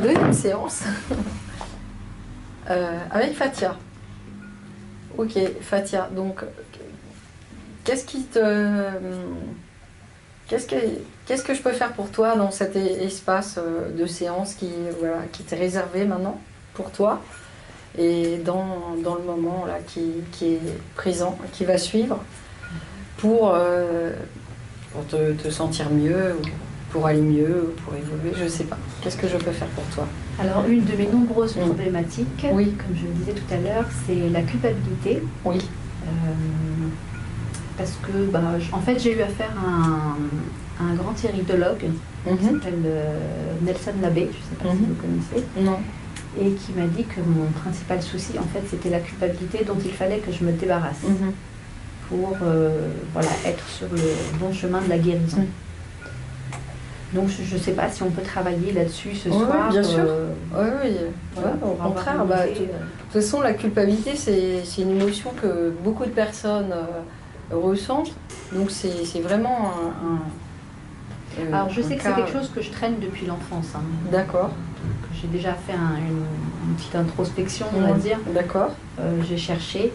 deuxième séance avec Fatia. Ok, Fatia, donc qu'est-ce que je peux faire pour toi dans cet espace de séance qui t'est réservé maintenant pour toi et dans le moment là, qui est présent, qui va suivre pour te sentir mieux, ou pour aller mieux, ou pour évoluer, je sais pas. Qu'est-ce que je peux faire pour toi? Alors, une de mes nombreuses problématiques, oui, comme je le disais tout à l'heure, c'est la culpabilité. Oui. Parce que, en fait, j'ai eu affaire à un grand iridologue qui s'appelle Nelson Labbé, je ne sais pas si vous connaissez. Non. Et qui m'a dit que mon principal souci, en fait, c'était la culpabilité dont il fallait que je me débarrasse pour être sur le bon chemin de la guérison. Donc, je ne sais pas si on peut travailler là-dessus ce soir. Bien sûr. Oui. Au contraire, de toute façon, la culpabilité, c'est une émotion que beaucoup de personnes ressentent. Donc, c'est vraiment Alors, je sais que c'est quelque chose que je traîne depuis l'enfance. D'accord. J'ai déjà fait une petite introspection, on va dire. D'accord. J'ai cherché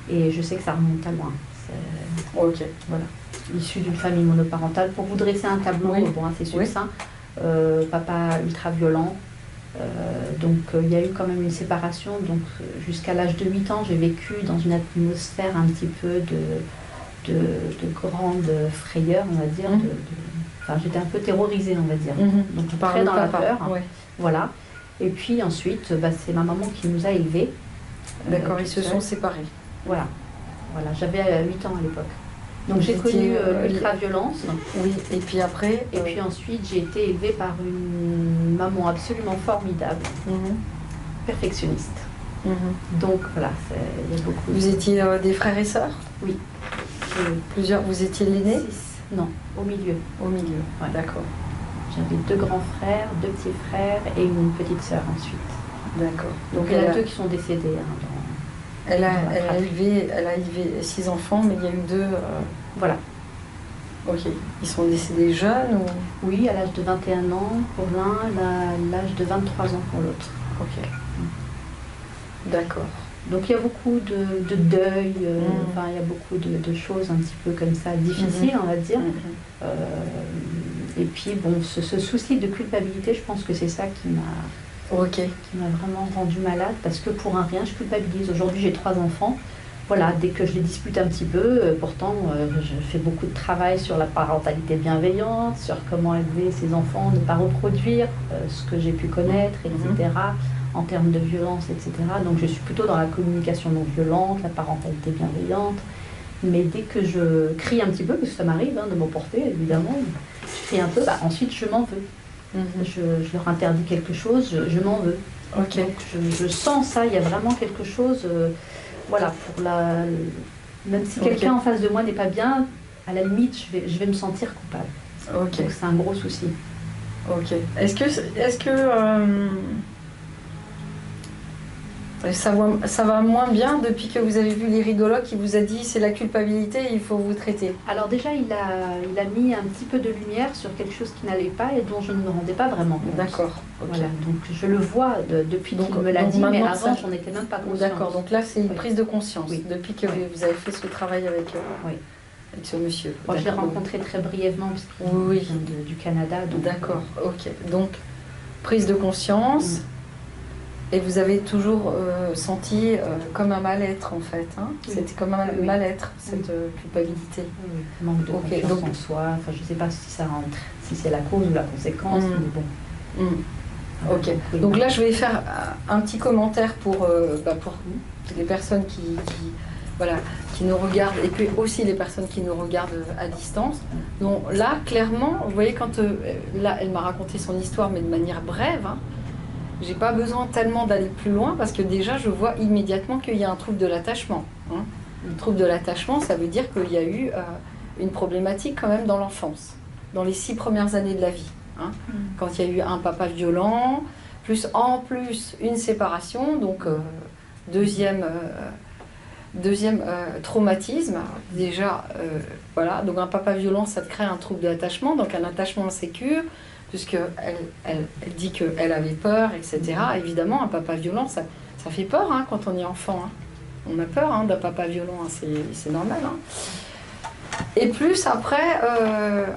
et je sais que ça remonte à loin. Ok. Voilà. Issu d'une famille monoparentale. Pour vous dresser un tableau assez succinct, papa ultra violent. Donc il y a eu quand même une séparation. Donc jusqu'à l'âge de 8 ans, j'ai vécu dans une atmosphère un petit peu de grande frayeur, on va dire. J'étais un peu terrorisée, on va dire. Donc très dans la peur. Voilà. Et puis ensuite, c'est ma maman qui nous a élevés. D'accord, ils se sont séparés. Voilà. J'avais 8 ans à l'époque. Donc j'ai connu l'ultra-violence. Oui, et puis après... Et puis ensuite, j'ai été élevée par une maman absolument formidable, perfectionniste. Donc voilà, il y a beaucoup... Vous étiez des frères et sœurs? Oui. Plusieurs, vous étiez l'aîné? Non, au milieu. Au milieu, d'accord. J'avais 2 grands frères, 2 petits frères et une petite sœur ensuite. D'accord. Donc il y en a 2 qui sont décédés. Elle a élevé 6 enfants, mais il y a eu 2... Voilà. Ok. Ils sont décédés jeunes ou... Oui, à l'âge de 21 ans pour l'un, à l'âge de 23 ans pour l'autre. Ok. D'accord. Donc il y a beaucoup de deuil, il y a beaucoup de choses un petit peu comme ça, difficiles, on va dire. Et puis, ce souci de culpabilité, je pense que c'est ça qui m'a vraiment rendue malade, parce que pour un rien, je culpabilise. Aujourd'hui, j'ai 3 enfants. Voilà, dès que je les dispute un petit peu, pourtant, je fais beaucoup de travail sur la parentalité bienveillante, sur comment élever ses enfants, ne pas reproduire ce que j'ai pu connaître, etc., en termes de violence, etc. Donc, je suis plutôt dans la communication non violente, la parentalité bienveillante. Mais dès que je crie un petit peu, parce que ça m'arrive de m'emporter, évidemment, je crie un peu, ensuite je m'en veux. Je leur interdis quelque chose, je m'en veux. Okay. Donc je sens ça, il y a vraiment quelque chose, même si quelqu'un en face de moi n'est pas bien, à la limite, je vais me sentir coupable. Donc c'est un gros souci. Ok. Est-ce que ça va moins bien depuis que vous avez vu l'iridologue qui vous a dit c'est la culpabilité, il faut vous traiter? Alors déjà, il a mis un petit peu de lumière sur quelque chose qui n'allait pas et dont je ne me rendais pas vraiment compte. D'accord. Voilà, donc je le vois depuis qu'il me l'a dit, mais avant, j'en étais même pas consciente. D'accord, donc là, c'est une prise de conscience depuis que vous avez fait ce travail avec ce monsieur. Moi, je l'ai rencontré très brièvement, parce qu'il vient du Canada. D'accord, ok. Donc, prise de conscience... Et vous avez toujours senti comme un mal-être en fait, C'était comme un mal-être, cette culpabilité. Manque de confiance en soi, je ne sais pas si ça rentre, si c'est la cause ou la conséquence, mais bon. Ok, donc là je vais faire un petit commentaire pour les personnes qui nous regardent, et puis aussi les personnes qui nous regardent à distance. Donc là, clairement, vous voyez, quand là elle m'a raconté son histoire, mais de manière brève, j'ai pas besoin tellement d'aller plus loin parce que déjà je vois immédiatement qu'il y a un trouble de l'attachement. Le trouble de l'attachement, ça veut dire qu'il y a eu une problématique quand même dans l'enfance, dans les 6 premières années de la vie. Quand il y a eu un papa violent, en plus une séparation, donc deuxième traumatisme. Déjà, donc un papa violent, ça te crée un trouble de l'attachement, donc un attachement insécure. puisqu'elle dit qu'elle avait peur, etc. Évidemment, un papa violent, ça fait peur hein, quand on est enfant. Hein. On a peur hein, d'un papa violent, hein, c'est normal. Hein. Et plus après,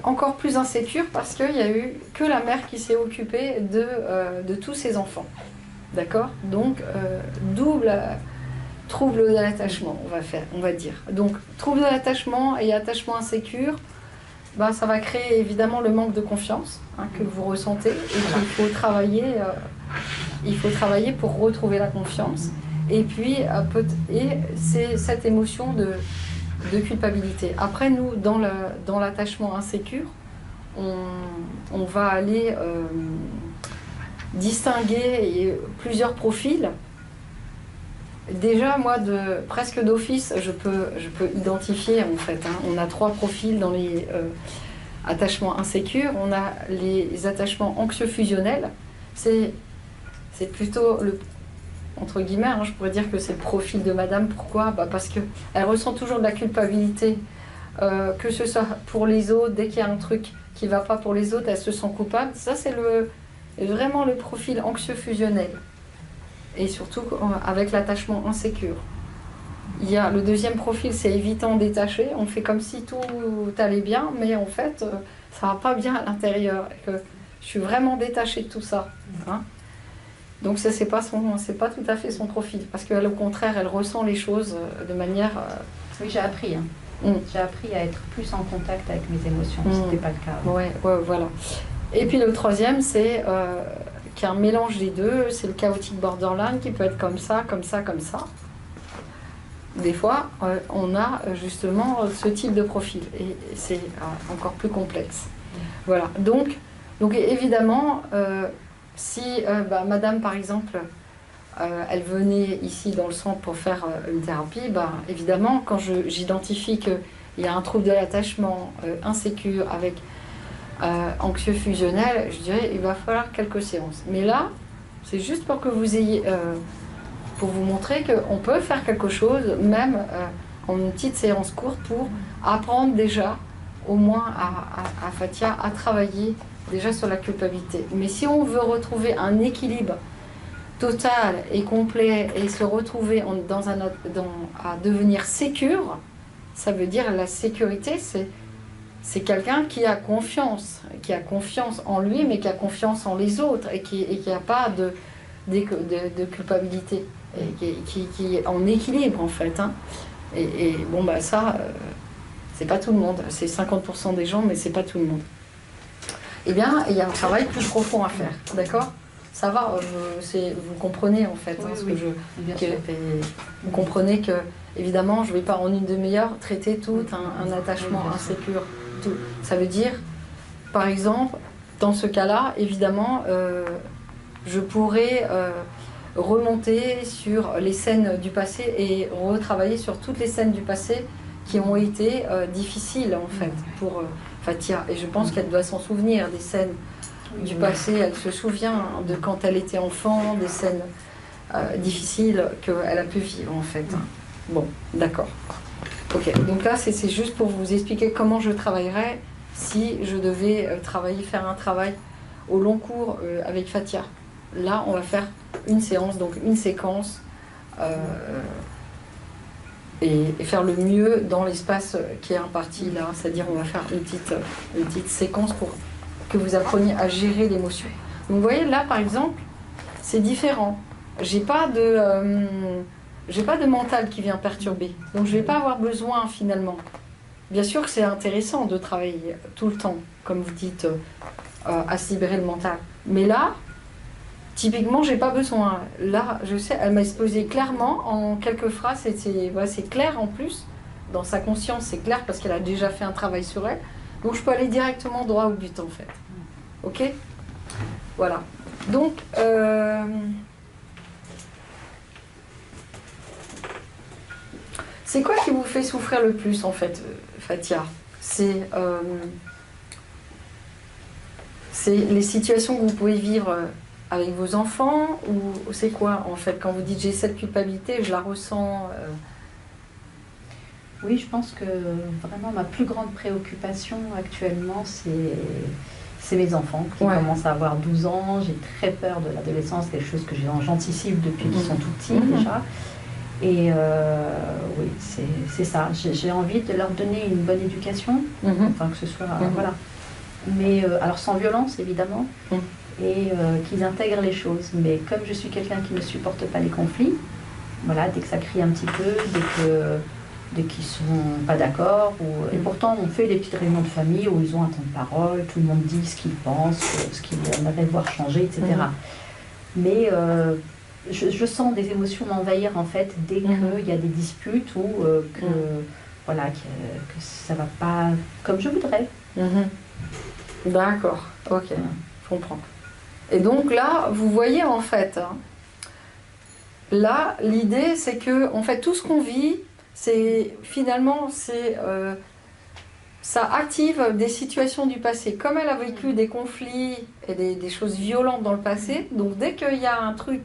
encore plus insécure parce qu'il n'y a eu que la mère qui s'est occupée de tous ses enfants. D'accord? Donc, double trouble de l'attachement, on va dire. Donc, trouble de l'attachement et attachement insécure, ben, ça va créer évidemment le manque de confiance hein, que vous ressentez et qu'il faut travailler pour retrouver la confiance. Et puis, c'est cette émotion de culpabilité. Après, nous, dans l'attachement insécure, on va aller distinguer plusieurs profils. Déjà, moi, presque d'office, je peux identifier, en fait. Hein, on a 3 profils dans les attachements insécures. On a les attachements anxieux-fusionnels. C'est plutôt entre guillemets, hein, je pourrais dire que c'est le profil de madame. Pourquoi? Parce qu'elle ressent toujours de la culpabilité, que ce soit pour les autres, dès qu'il y a un truc qui ne va pas pour les autres, elle se sent coupable. Ça, c'est vraiment le profil anxieux-fusionnel. Et surtout avec l'attachement insécure. Il y a le deuxième profil, c'est évitant détaché. On fait comme si tout allait bien, mais en fait, ça ne va pas bien à l'intérieur. Je suis vraiment détachée de tout ça. Hein. Donc ça, c'est pas tout à fait son profil, parce qu'elle, au contraire, elle ressent les choses de manière... Oui, j'ai appris. Hein. J'ai appris à être plus en contact avec mes émotions. C'était pas le cas. Ouais, voilà. Et puis le troisième, c'est qu'il y a un mélange des deux. C'est le chaotique borderline qui peut être comme ça, comme ça, comme ça. Des fois, on a justement ce type de profil, et c'est encore plus complexe. Voilà. Donc évidemment... si madame, par exemple, elle venait ici dans le centre pour faire une thérapie, évidemment, quand j'identifie qu'il y a un trouble de l'attachement insécure avec anxieux fusionnel, je dirais il va falloir quelques séances. Mais là, c'est juste pour que vous ayez, pour vous montrer qu'on peut faire quelque chose, même en une petite séance courte, pour apprendre déjà, au moins à Fatia, à travailler déjà sur la culpabilité. Mais si on veut retrouver un équilibre total et complet et se retrouver à devenir sécure, ça veut dire la sécurité, c'est quelqu'un qui a confiance en lui, mais qui a confiance en les autres et qui n'a pas de culpabilité, et qui est en équilibre en fait. Hein. Et ça, c'est pas tout le monde, c'est 50% des gens, mais c'est pas tout le monde. Eh bien, il y a un travail plus profond à faire, d'accord? Ça va, vous comprenez en fait hein, ce que vous comprenez que, évidemment, je ne vais pas en une demi-heure traiter tout un attachement insécure. Tout. Ça veut dire, par exemple, dans ce cas-là, évidemment, je pourrais remonter sur les scènes du passé et retravailler sur toutes les scènes du passé qui ont été difficiles en fait pour Fatia. Et je pense qu'elle doit s'en souvenir des scènes du passé. Elle se souvient de quand elle était enfant, des scènes difficiles qu'elle a pu vivre en fait. Bon, d'accord. Ok, donc là c'est juste pour vous expliquer comment je travaillerais si je devais faire un travail au long cours avec Fatia. Là, on va faire une séance, donc une séquence. Et faire le mieux dans l'espace qui est imparti là, c'est-à-dire on va faire une petite séquence pour que vous appreniez à gérer l'émotion. Donc vous voyez là par exemple, c'est différent. J'ai pas de mental qui vient perturber, donc je vais pas avoir besoin finalement. Bien sûr que c'est intéressant de travailler tout le temps, comme vous dites, à se libérer le mental. Mais là, typiquement, j'ai pas besoin. Là, je sais, elle m'a exposé clairement en quelques phrases. C'est clair en plus. Dans sa conscience, c'est clair parce qu'elle a déjà fait un travail sur elle. Donc, je peux aller directement droit au but, en fait. Ok? Voilà. Donc, c'est quoi qui vous fait souffrir le plus, en fait, Fatia? C'est les situations que vous pouvez vivre avec vos enfants, ou c'est quoi en fait quand vous dites j'ai cette culpabilité, je la ressens Oui, je pense que vraiment ma plus grande préoccupation actuellement, c'est mes enfants qui commencent à avoir 12 ans. J'ai très peur de l'adolescence, quelque chose que j'anticipe depuis qu'ils sont tout petits déjà. Et oui, c'est ça. J'ai envie de leur donner une bonne éducation, enfin que ce soit, voilà. Mais alors sans violence évidemment, et qu'ils intègrent les choses. Mais comme je suis quelqu'un qui ne supporte pas les conflits, voilà, dès que ça crie un petit peu, dès qu'ils sont pas d'accord, et pourtant on fait des petites réunions de famille où ils ont un temps de parole, tout le monde dit ce qu'il pense, ce qu'il aimerait voir changer, etc. Mais je sens des émotions m'envahir en fait dès qu'il y a des disputes ou voilà, que ça va pas comme je voudrais. D'accord, ok, je comprends. Et donc là, vous voyez en fait, là l'idée c'est que en fait tout ce qu'on vit, c'est finalement ça active des situations du passé. Comme elle a vécu des conflits et des choses violentes dans le passé, donc dès qu'il y a un truc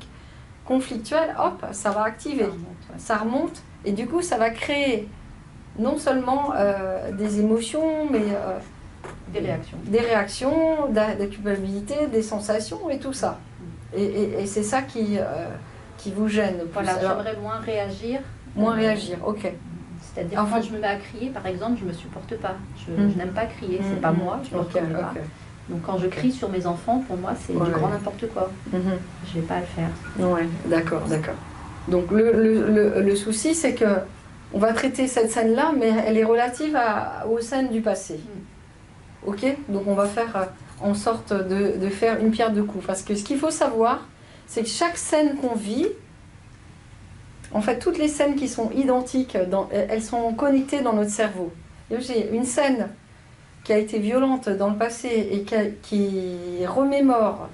conflictuel, hop, ça va activer, ça remonte, et du coup ça va créer non seulement des émotions, mais des réactions, des culpabilités, des sensations et tout ça. Et c'est ça qui vous gêne. Voilà, j'aimerais moins réagir. Moins réagir, ok. C'est-à-dire quand je me mets à crier, par exemple, je ne me supporte pas. Je n'aime pas crier, c'est pas moi, je ne me reconnais pas. Donc quand je crie sur mes enfants, pour moi, c'est du grand n'importe quoi. Je ne vais pas le faire. Ouais, d'accord, d'accord. Donc le souci, c'est que on va traiter cette scène-là, mais elle est relative aux scènes du passé. Ok? Donc on va faire en sorte de faire une pierre deux coups. Parce que ce qu'il faut savoir, c'est que chaque scène qu'on vit, en fait, toutes les scènes qui sont identiques, elles sont connectées dans notre cerveau. J'ai une scène qui a été violente dans le passé et qui remémore,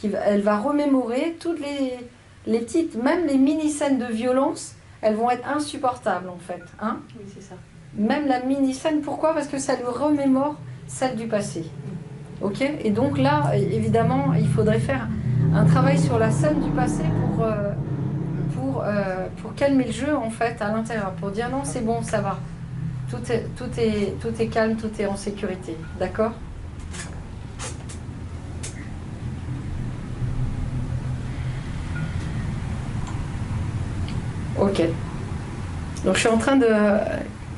elle va remémorer toutes les petites, même les mini-scènes de violence, elles vont être insupportables en fait. Hein? Oui, c'est ça. Même la mini-scène, pourquoi? Parce que ça lui remémore celle du passé. Ok? Et donc là, évidemment, il faudrait faire un travail sur la scène du passé pour calmer le jeu en fait à l'intérieur, pour dire non, c'est bon, ça va. Tout est calme, tout est en sécurité. D'accord? Ok. Donc je suis en train de...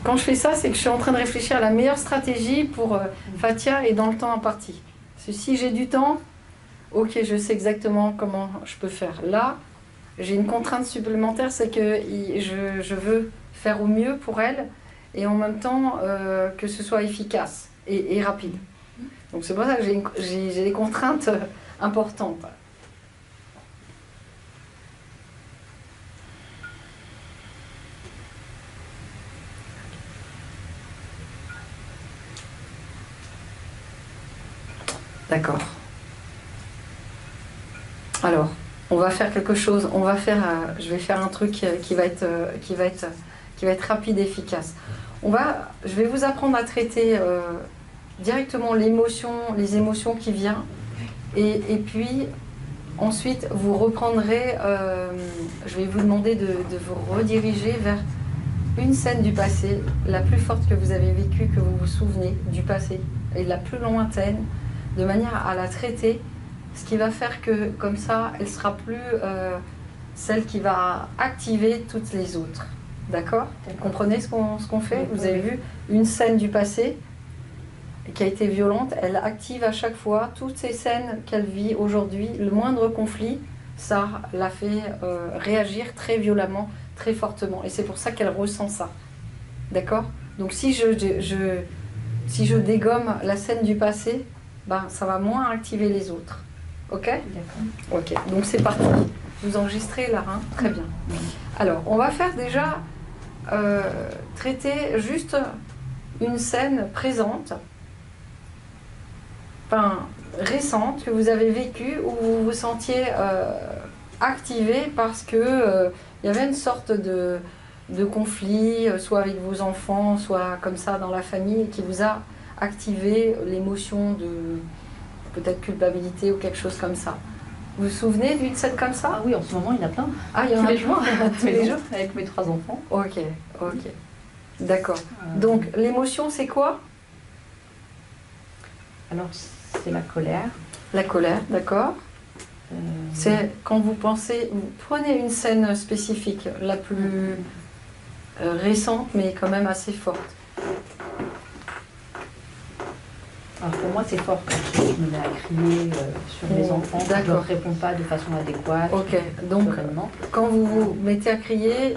Quand je fais ça, c'est que je suis en train de réfléchir à la meilleure stratégie pour Fatia et dans le temps imparti. Parce que si j'ai du temps, ok, je sais exactement comment je peux faire. Là, j'ai une contrainte supplémentaire, c'est que je veux faire au mieux pour elle et en même temps que ce soit efficace et rapide. Donc c'est pour ça que j'ai des contraintes importantes. D'accord. Alors, on va faire quelque chose. Je vais faire un truc qui va être rapide et efficace. Je vais vous apprendre à traiter directement les émotions qui viennent. Et puis, ensuite, vous reprendrez. Je vais vous demander de vous rediriger vers une scène du passé, la plus forte que vous avez vécue, que vous vous souvenez du passé, et la plus lointaine, de manière à la traiter, ce qui va faire que, comme ça, elle sera plus celle qui va activer toutes les autres. D'accord? Vous comprenez ce qu'on fait? Vous avez vu une scène du passé qui a été violente, elle active à chaque fois toutes ces scènes qu'elle vit aujourd'hui. Le moindre conflit, ça la fait réagir très violemment, très fortement. Et c'est pour ça qu'elle ressent ça. D'accord? Donc si je dégomme la scène du passé, ben, ça va moins activer les autres. Ok? D'accord. Ok, donc c'est parti. Vous enregistrez là, hein? Très bien. Alors, on va faire déjà traiter juste une scène présente, enfin récente, que vous avez vécue, où vous vous sentiez activé parce que il y avait une sorte de conflit, soit avec vos enfants, soit comme ça dans la famille, qui vous a activé l'émotion de peut-être culpabilité ou quelque chose comme ça. Vous vous souvenez d'une scène comme ça? Ah oui, en ce moment, il y en a plein. Ah, il y en a tous les jours. Tous les jours avec mes 3 enfants. Ok, ok. D'accord. Donc, l'émotion, c'est quoi? Alors, c'est la colère. La colère, d'accord. C'est quand vous pensez, vous prenez une scène spécifique, la plus récente, mais quand même assez forte. Alors pour moi, c'est fort quand je me mets à crier sur mes enfants, je ne leur réponds pas de façon adéquate. Ok, donc quand vous vous mettez à crier,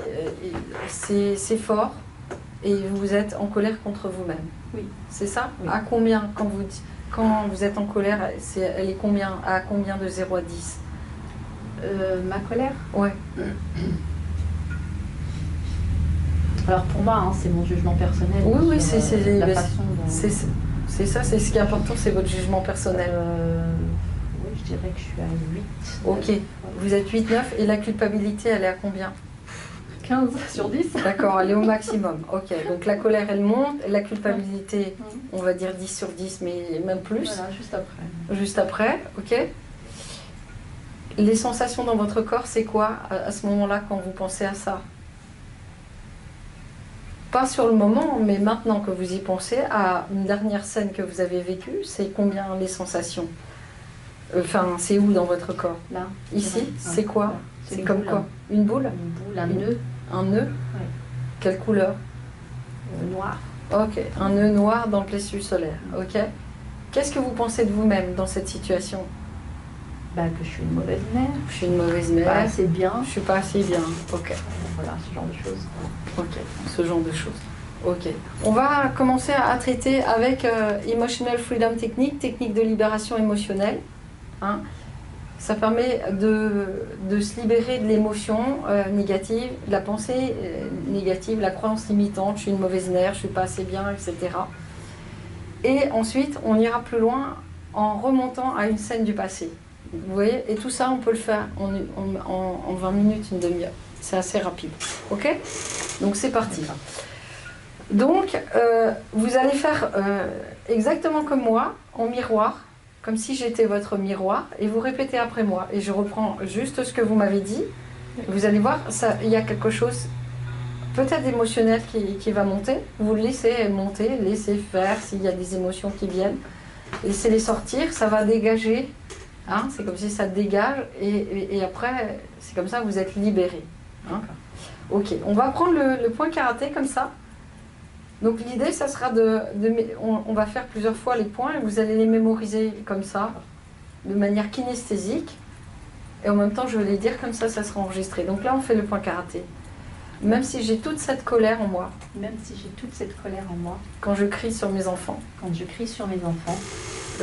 c'est fort et vous êtes en colère contre vous-même. Oui. C'est ça? Oui. À combien, quand vous êtes en colère, elle est combien, à combien de 0 à 10? Ma colère? Ouais. Alors pour moi, hein, c'est mon jugement personnel. Oui, c'est la façon dont... C'est ça, c'est ce qui est important, c'est votre jugement personnel. Oui, je dirais que je suis à 8. Ok, vous êtes 8, 9 et la culpabilité, elle est à combien? 15 sur 10. D'accord, elle est au maximum. Ok, donc la colère, elle monte, la culpabilité, on va dire 10 sur 10, mais même plus. Voilà, juste après. Juste après, ok. Les sensations dans votre corps, c'est quoi à ce moment-là quand vous pensez à ça? Pas sur le moment, mais maintenant que vous y pensez, à une dernière scène que vous avez vécue, c'est combien les sensations? Enfin, c'est où dans votre corps? Là. Ici, c'est quoi? C'est comme boule, quoi? Une boule? Une boule, un nœud. Un nœud? Ouais. Quelle couleur? Noir. Ok, un nœud noir dans le plexus solaire. Ok. Qu'est-ce que vous pensez de vous-même dans cette situation? Bah, que je suis une mauvaise mère. Je suis une mauvaise mère. Pas assez bien. Je suis pas assez bien. Ok. Voilà, ce genre de choses. Ok, ce genre de choses. Ok. On va commencer à traiter avec Emotional Freedom Technique, technique de libération émotionnelle. Hein. Ça permet de se libérer de l'émotion négative, de la pensée négative, la croyance limitante, je suis une mauvaise mère, je suis pas assez bien, etc. Et ensuite, on ira plus loin en remontant à une scène du passé. Vous voyez? Et tout ça, on peut le faire en 20 minutes, une demi-heure. C'est assez rapide. Ok? Donc c'est parti. Donc, vous allez faire exactement comme moi, en miroir, comme si j'étais votre miroir, et vous répétez après moi. Et je reprends juste ce que vous m'avez dit. Vous allez voir, il y a quelque chose peut-être émotionnel qui va monter. Vous laissez monter, laissez faire s'il y a des émotions qui viennent. Laissez-les sortir, ça va dégager. Hein, c'est comme si ça dégage, et après, c'est comme ça que vous êtes libéré. Hein. Ok, on va prendre le point karaté comme ça. Donc l'idée, ça sera on va faire plusieurs fois les points et vous allez les mémoriser comme ça, de manière kinesthésique. Et en même temps, je vais les dire comme ça sera enregistré. Donc là, on fait le point karaté. Même si j'ai toute cette colère en moi. Même si j'ai toute cette colère en moi. Quand je crie sur mes enfants. Quand je crie sur mes enfants.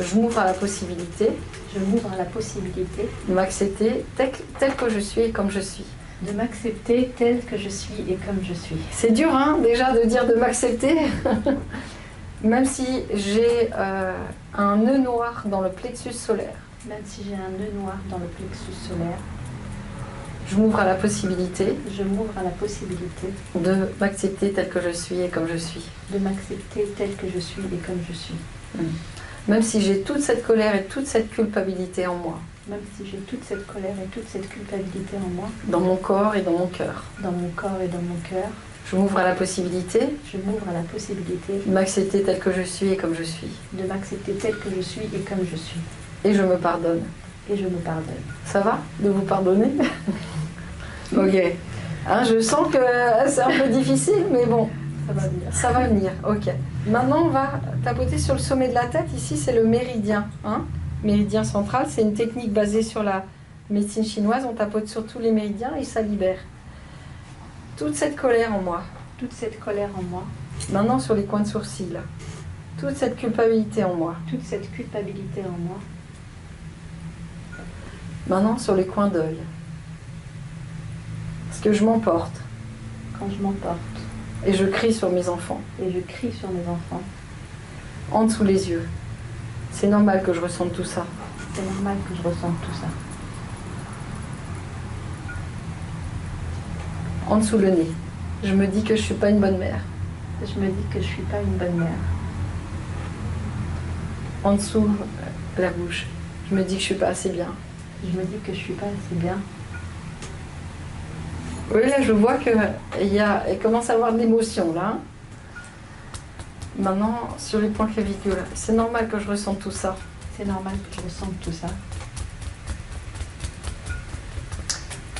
Je m'ouvre à la possibilité. Je m'ouvre à la possibilité. De m'accepter tel que je suis et comme je suis. De m'accepter telle que je suis et comme je suis. C'est dur, hein, déjà, de dire de m'accepter. Même si j'ai un nœud noir dans le plexus solaire. Même si j'ai un nœud noir dans le plexus solaire. Je m'ouvre à la possibilité. Je m'ouvre à la possibilité. De m'accepter tel que je suis et comme je suis. De m'accepter tel que je suis et comme je suis. Même si j'ai toute cette colère et toute cette culpabilité en moi. Même si j'ai toute cette colère et toute cette culpabilité en moi. Dans mon corps et dans mon cœur. Dans mon corps et dans mon cœur. Je m'ouvre à la possibilité. Je m'ouvre à la possibilité. De m'accepter tel que je suis et comme je suis. De m'accepter tel que je suis et comme je suis. Et je me pardonne. Et je me pardonne. Ça va de vous pardonner? Ok. Hein, je sens que c'est un peu difficile, mais bon. Ça va venir. Ça va venir, ok. Maintenant, on va tapoter sur le sommet de la tête. Ici, c'est le méridien. Hein, méridien central, c'est une technique basée sur la médecine chinoise. On tapote sur tous les méridiens et ça libère. Toute cette colère en moi. Toute cette colère en moi. Maintenant, sur les coins de sourcils. Toute cette culpabilité en moi. Toute cette culpabilité en moi. Maintenant, sur les coins d'œil. Parce que je m'emporte. Quand je m'emporte. Et je crie sur mes enfants. Et je crie sur mes enfants. En dessous les yeux. C'est normal que je ressente tout ça. C'est normal que je ressente tout ça. En dessous le nez. Je me dis que je ne suis pas une bonne mère. Je me dis que je ne suis pas une bonne mère. En dessous la bouche. Je me dis que je ne suis pas assez bien. Je me dis que je ne suis pas assez bien. Oui, là, je vois qu'il commence à avoir de l'émotion, là. Maintenant, sur les points clavicules, c'est normal que je ressente tout ça. C'est normal que je ressente tout ça.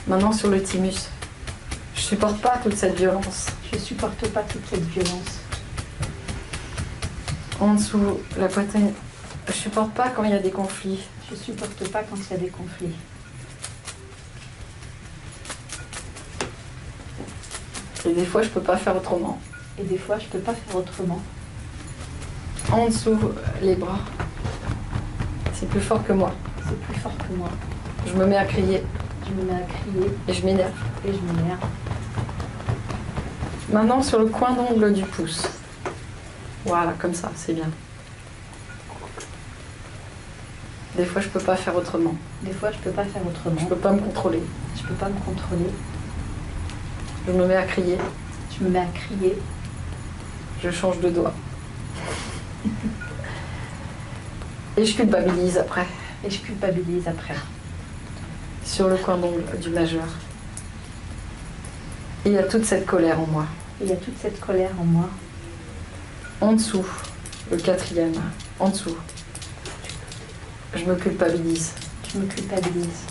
Maintenant sur le thymus. Je supporte pas toute cette violence. Je supporte pas toute cette violence. En dessous, la poitrine. Je supporte pas quand il y a des conflits. Je supporte pas quand il y a des conflits. Et des fois, je peux pas faire autrement. Et des fois, je peux pas faire autrement. En dessous, les bras. C'est plus fort que moi. C'est plus fort que moi. Je me mets à crier. Je me mets à crier. Et je m'énerve. Et je m'énerve. Maintenant, sur le coin d'ongle du pouce. Voilà, comme ça, c'est bien. Des fois, je peux pas faire autrement. Des fois, je peux pas faire autrement. Je peux pas me contrôler. Je peux pas me contrôler. Je me mets à crier. Je me mets à crier. Je change de doigt. Et je culpabilise après. Et je culpabilise après. Sur le coin d'ongle du majeur. Et il y a toute cette colère en moi. Et il y a toute cette colère en moi. En dessous, le quatrième. En dessous. Je me culpabilise. Je me culpabilise.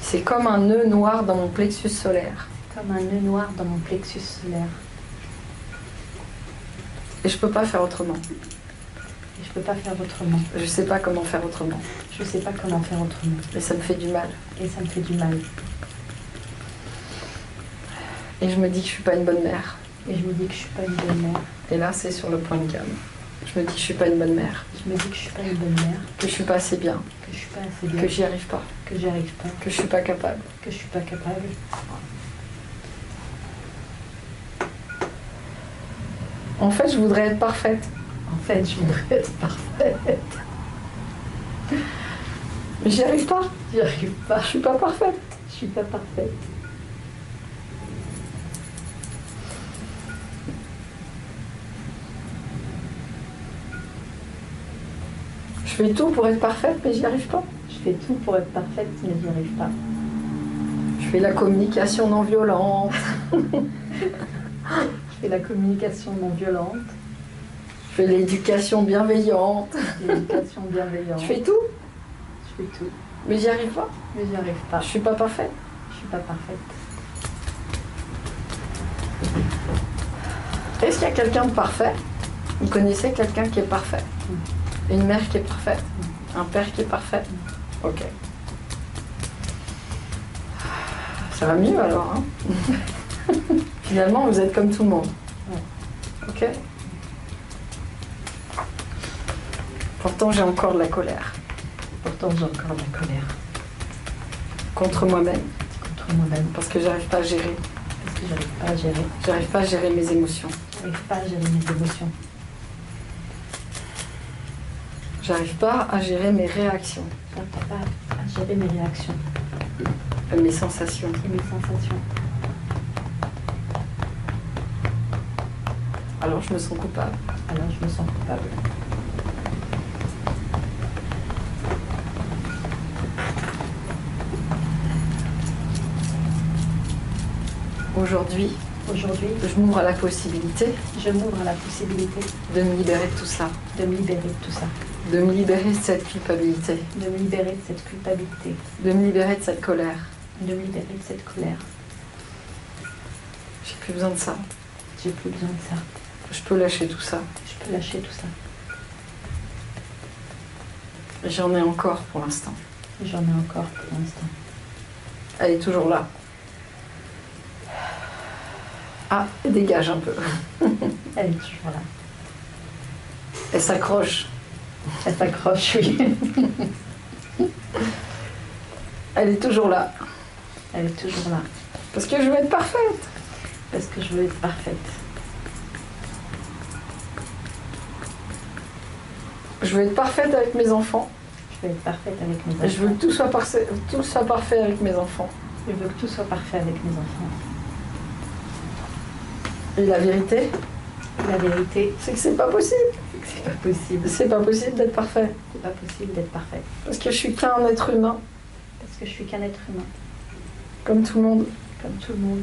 C'est comme un nœud noir dans mon plexus solaire. Comme un nœud noir dans mon plexus solaire. Et je peux pas faire autrement. Et je peux pas faire autrement. Je sais pas comment faire autrement. Je sais pas comment faire autrement. Et ça me fait du mal. Et ça me fait du mal. Et je me dis que je suis pas une bonne mère. Et je me dis que je suis pas une bonne mère. Et là, c'est sur le point de gamme. Je me dis que je suis pas une bonne mère. Je me dis que je suis pas une bonne mère. Que je suis pas assez bien. Que je suis pas assez bien. Que j'y arrive pas. Que j'y arrive pas. Que je suis pas capable. Que je suis pas capable. En fait, je voudrais être parfaite. En fait, je voudrais être parfaite. Mais j'y arrive pas. J'y arrive pas. Je suis pas parfaite. Je suis pas parfaite. Je fais tout pour être parfaite, mais j'y arrive pas. Je fais tout pour être parfaite, mais j'y arrive pas. Je fais la communication non violente. Je fais la communication non violente. Je fais l'éducation bienveillante. L'éducation bienveillante. Je fais tout, Je fais tout, mais j'y arrive pas. mais j'y arrive pas. Je suis pas parfaite. Je suis pas parfaite. Est-ce qu'il y a quelqu'un de parfait? Vous connaissez quelqu'un qui est parfait? Une mère qui est parfaite? Un père qui est parfait? Ok. Ça va mieux alors, hein? Finalement, vous êtes comme tout le monde. Ok? Pourtant, j'ai encore de la colère. Pourtant, j'ai encore de la colère. Contre moi-même. Contre moi-même. Parce que j'arrive pas à gérer. Parce que j'arrive pas à gérer. J'arrive pas à gérer mes émotions. J'arrive pas à gérer mes émotions. J'arrive pas à gérer mes réactions. J'arrive pas à gérer mes réactions. Mes sensations. Et mes sensations. Alors je me sens coupable. Alors je me sens coupable. Aujourd'hui, Aujourd'hui, je m'ouvre à la possibilité je m'ouvre à la possibilité de me libérer de tout ça. de me libérer de tout ça. De me libérer de cette culpabilité. De me libérer de cette culpabilité. De me libérer de cette colère. De me libérer de cette colère. J'ai plus besoin de ça. J'ai plus besoin de ça. Je peux lâcher tout ça. Je peux lâcher tout ça. Et j'en ai encore pour l'instant. J'en ai encore pour l'instant. Elle est toujours là. Ah, elle dégage un peu. Elle est toujours là. Elle s'accroche. Elle s'accroche, oui. Elle est toujours là. Elle est toujours là. Parce que je veux être parfaite. Parce que je veux être parfaite. Je veux être parfaite avec mes enfants. Je veux être parfaite avec mes enfants. Et je veux que tout soit parfait avec mes enfants. Je veux que tout soit parfait avec mes enfants. Et la vérité, La vérité, c'est que c'est pas possible. c'est que c'est pas possible. C'est pas possible d'être parfait. C'est pas possible d'être parfaite. Parce que je suis qu'un être humain, Parce que je suis qu'un être humain, comme tout le monde. comme tout le monde.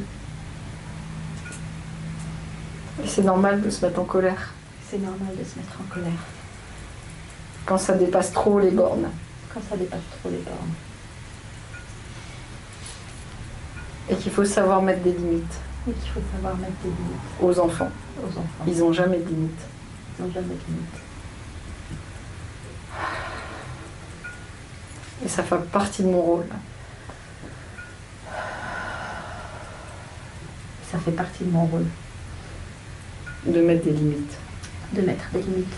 Et c'est normal de se mettre en colère. C'est normal de se mettre en colère. Quand ça dépasse trop les bornes. Quand ça dépasse trop les bornes. Et qu'il faut savoir mettre des limites. Et qu'il faut savoir mettre des limites. Aux enfants. Aux enfants. Ils n'ont jamais de limites. Ils n'ont jamais de limites. Et ça fait partie de mon rôle. Ça fait partie de mon rôle. De mettre des limites. De mettre des limites.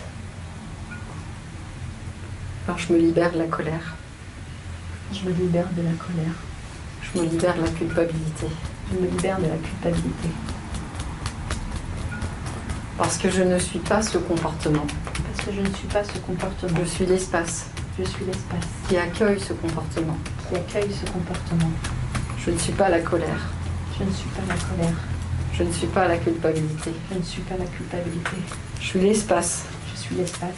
Alors je me libère de la colère. Je me libère de la colère. Je me libère de la culpabilité. Je me libère de la culpabilité. Parce que je ne suis pas ce comportement. Parce que je ne suis pas ce comportement. Je suis l'espace. Je suis l'espace. Qui accueille ce comportement. Qui accueille ce comportement. Je ne suis pas la colère. Je ne suis pas la colère. Je ne suis pas la culpabilité. Je ne suis pas la culpabilité. Je suis l'espace. Je suis l'espace.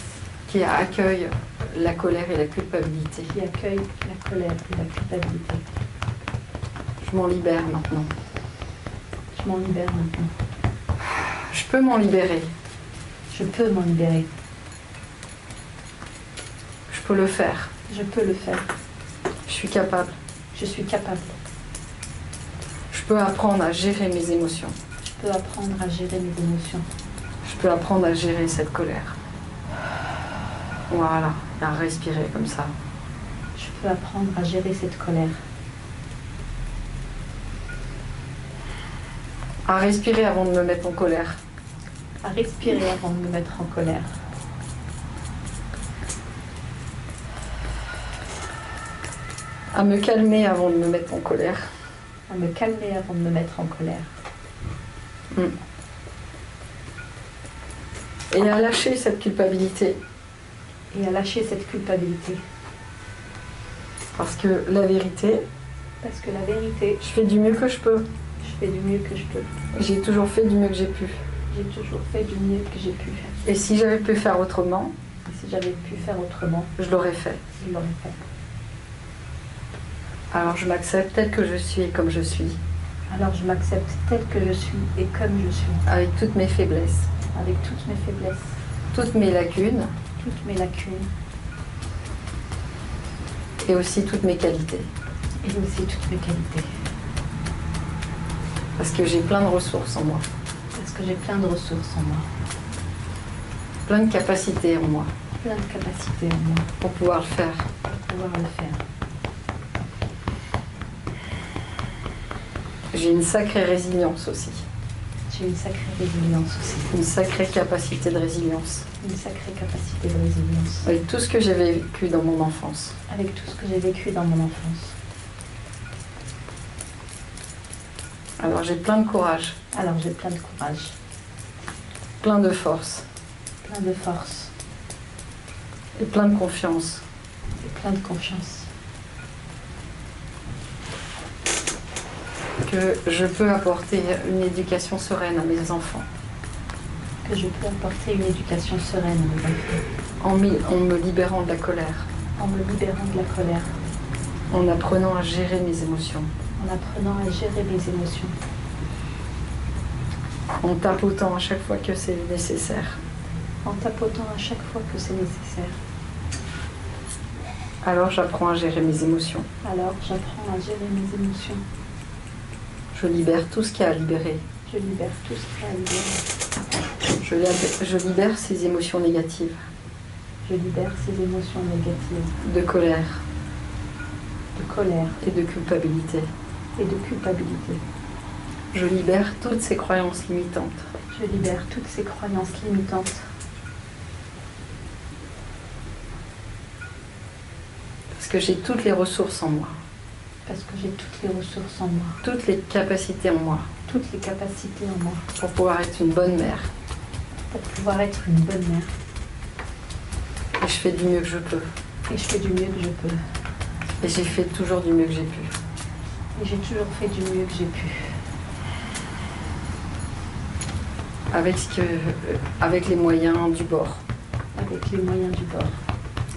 Qui accueille la colère et la culpabilité. Qui accueille la colère et la culpabilité. Je m'en libère maintenant. Je m'en libère maintenant. Je peux m'en libérer. Je peux m'en libérer. Je peux le faire. Je peux le faire. Je suis capable. Je suis capable. Je peux apprendre à gérer mes émotions. Je peux apprendre à gérer mes émotions. Je peux apprendre à gérer cette colère. Voilà, et à respirer comme ça. Je peux apprendre à gérer cette colère. À respirer avant de me mettre en colère. À respirer avant de me mettre en colère. À me calmer avant de me mettre en colère. À me calmer avant de me mettre en colère. Et à lâcher cette culpabilité. Et à lâcher cette culpabilité. Parce que la vérité... Parce que la vérité... Je fais du mieux que je peux. Je fais du mieux que je peux. J'ai toujours fait du mieux que j'ai pu. J'ai toujours fait du mieux que j'ai pu. Et si j'avais pu faire autrement... Et si j'avais pu faire autrement... Je l'aurais fait. Je l'aurais fait. Alors je m'accepte tel que je suis et comme je suis. Alors je m'accepte tel que je suis et comme je suis. Avec toutes mes faiblesses. Avec toutes mes faiblesses. Toutes mes lacunes. Toutes mes lacunes. Et aussi toutes mes qualités. Et aussi toutes mes qualités. Parce que j'ai plein de ressources en moi. Parce que j'ai plein de ressources en moi. Plein de capacités en moi. Plein de capacités en moi. Pour pouvoir le faire. Pour pouvoir le faire. J'ai une sacrée résilience aussi. J'ai une sacrée résilience aussi. Une sacrée capacité de résilience. Une sacrée capacité de résilience. Avec tout ce que j'ai vécu dans mon enfance. Avec tout ce que j'ai vécu dans mon enfance. Alors j'ai plein de courage. Alors j'ai plein de courage. Plein de force. Plein de force. Et plein de confiance. Et plein de confiance. Que je peux apporter une éducation sereine à mes enfants. Que je peux apporter une éducation sereine à mes enfants. En me libérant de la colère. En me libérant de la colère. En apprenant à gérer mes émotions. En apprenant à gérer mes émotions. En tapotant à chaque fois que c'est nécessaire. En tapotant à chaque fois que c'est nécessaire. Alors j'apprends à gérer mes émotions. Alors j'apprends à gérer mes émotions. Je libère tout ce qu'il y a à libérer. Je libère tout ce qu'il y a à libérer. Je libère ces émotions négatives. Je libère ces émotions négatives. De colère. De colère. Et de culpabilité. Et de culpabilité. Je libère toutes ces croyances limitantes. Je libère toutes ces croyances limitantes. Parce que j'ai toutes les ressources en moi. Parce que j'ai toutes les ressources en moi. Toutes les capacités en moi. Toutes les capacités en moi. Pour pouvoir être une bonne mère. Pour pouvoir être une bonne mère. Et je fais du mieux que je peux. Et je fais du mieux que je peux. Et j'ai fait toujours du mieux que j'ai pu. Et j'ai toujours fait du mieux que j'ai pu. Avec les moyens du bord. Avec les moyens du bord.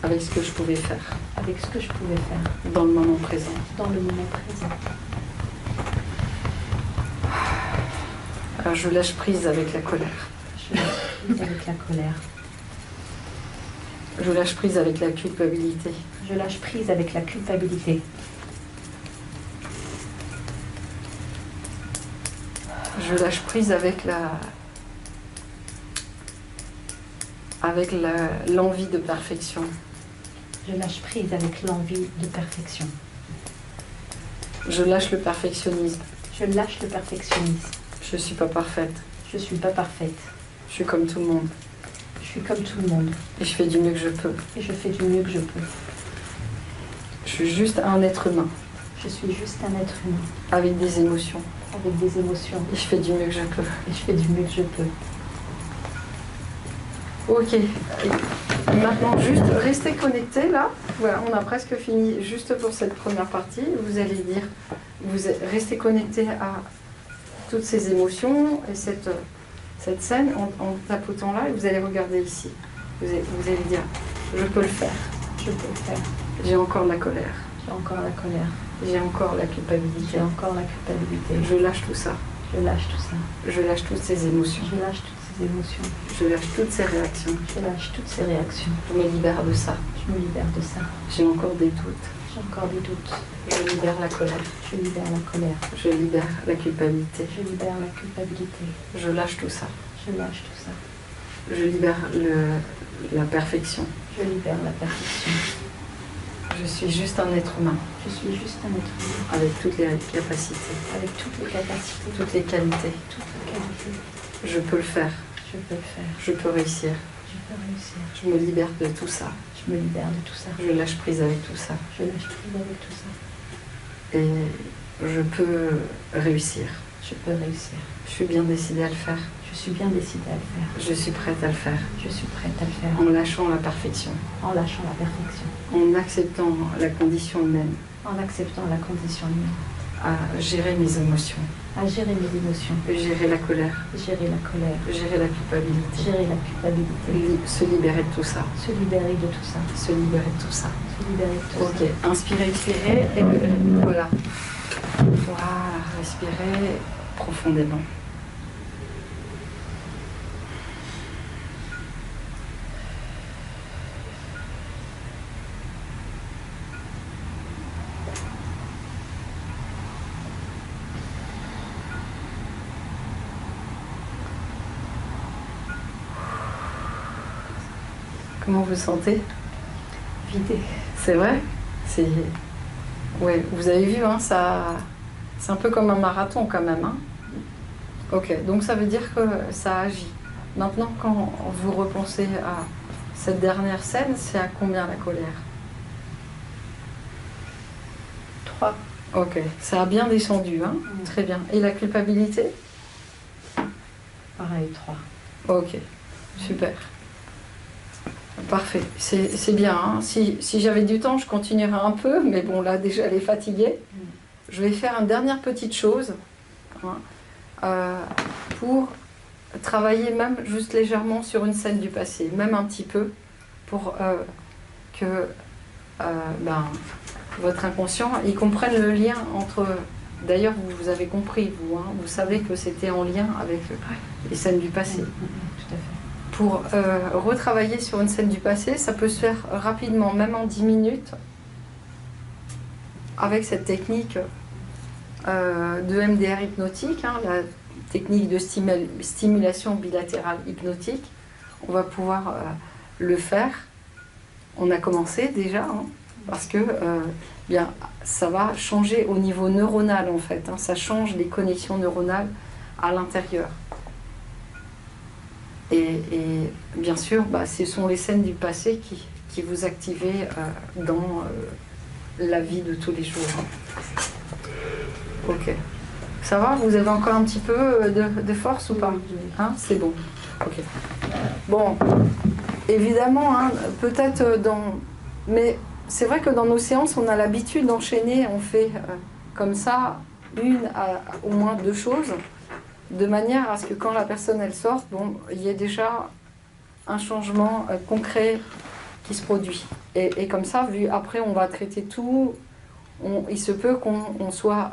Avec ce que je pouvais faire. Avec ce que je pouvais faire. Dans le moment présent. Dans le moment présent. Alors je lâche prise avec la colère. Je lâche prise avec la colère. Je lâche prise avec la culpabilité. Je lâche prise avec la culpabilité. Je lâche prise avec l'envie de perfection. Je lâche prise avec l'envie de perfection. Je lâche le perfectionnisme. Je lâche le perfectionnisme. Je ne suis pas parfaite. Je ne suis pas parfaite. Je suis comme tout le monde. Je suis comme tout le monde. Et je fais du mieux que je peux. Et je fais du mieux que je peux. Je suis juste un être humain. Je suis juste un être humain. Avec des émotions. Avec des émotions. Et je fais du mieux que je peux. Et je fais du mieux que je peux. Ok. Maintenant, juste restez connectés là. Voilà, on a presque fini juste pour cette première partie. Vous allez dire, restez connectés à toutes ces émotions et cette scène en tapotant là, et vous allez regarder ici. Vous allez dire, je peux le faire. Je peux le faire. J'ai encore la colère. J'ai encore la colère. J'ai encore la culpabilité. J'ai encore la culpabilité. Je lâche tout ça. Je lâche tout ça. Je lâche toutes ces émotions. Je lâche toutes ces émotions. Je lâche toutes ces réactions. Je lâche toutes ces réactions. Je me libère de ça. Je me libère de ça. J'ai encore des doutes. J'ai encore des doutes. Je libère la colère. Je libère la colère. Je libère la culpabilité. Je libère la culpabilité. Je lâche tout ça. Je lâche tout ça. Je libère la perfection. Je libère la perfection. Je suis juste un être humain. Je suis juste un être humain. Avec toutes les capacités. Avec toutes les capacités. Toutes les qualités. Toutes les qualités. Je peux le faire. Je peux le faire. Je peux réussir. Je peux réussir. Je me libère de tout ça. Je me libère de tout ça. Je lâche prise avec tout ça. Je lâche prise avec tout ça. Et je peux réussir. Je peux réussir. Je suis bien décidée à le faire. Je suis bien décidée à le faire. Je suis prête à le faire. Je suis prête à le faire. En lâchant la perfection. En lâchant la perfection. En acceptant la condition humaine. En acceptant la condition humaine. À gérer mes émotions. À gérer mes émotions. Gérer la colère. Gérer la colère. Gérer la culpabilité. Gérer la culpabilité. Se libérer de tout ça. Se libérer de tout ça. Se libérer de tout ça. Se libérer de tout ça. Ok, inspirez, expirez. Et voilà. Voilà, respirez profondément. Comment vous sentez? Vidé. C'est vrai? C'est... Ouais, vous avez vu, hein, ça... c'est un peu comme un marathon quand même. Hein. Ok, donc ça veut dire que ça agit. Maintenant, quand vous repensez à cette dernière scène, c'est à combien la colère? 3. Ok, ça a bien descendu, hein? Très bien. Et la culpabilité? Pareil, 3. Ok, super. Parfait, c'est bien. Hein. Si j'avais du temps, je continuerais un peu, mais bon, là, déjà, elle est fatiguée. Je vais faire une dernière petite chose hein, pour travailler même juste légèrement sur une scène du passé, même un petit peu, pour que votre inconscient, il comprenne le lien entre... D'ailleurs, vous avez compris, vous savez que c'était en lien avec les scènes du passé. Tout à fait. Pour retravailler sur une scène du passé, ça peut se faire rapidement, même en 10 minutes, avec cette technique de MDR hypnotique, hein, la technique de stimulation bilatérale hypnotique. On va pouvoir le faire. On a commencé déjà, hein, parce que bien, ça va changer au niveau neuronal en fait. Hein, ça change les connexions neuronales à l'intérieur. Et bien sûr, ce sont les scènes du passé qui vous activez dans la vie de tous les jours. Ok. Ça va? Vous avez encore un petit peu de force ou pas? Hein, c'est bon. Ok. Bon, évidemment, hein, peut-être dans... Mais c'est vrai que dans nos séances, on a l'habitude d'enchaîner, on fait comme ça, au moins 2 choses, de manière à ce que quand la personne elle sorte, bon, il y ait déjà un changement concret qui se produit. Et comme ça, vu après on va traiter tout, il se peut qu'on soit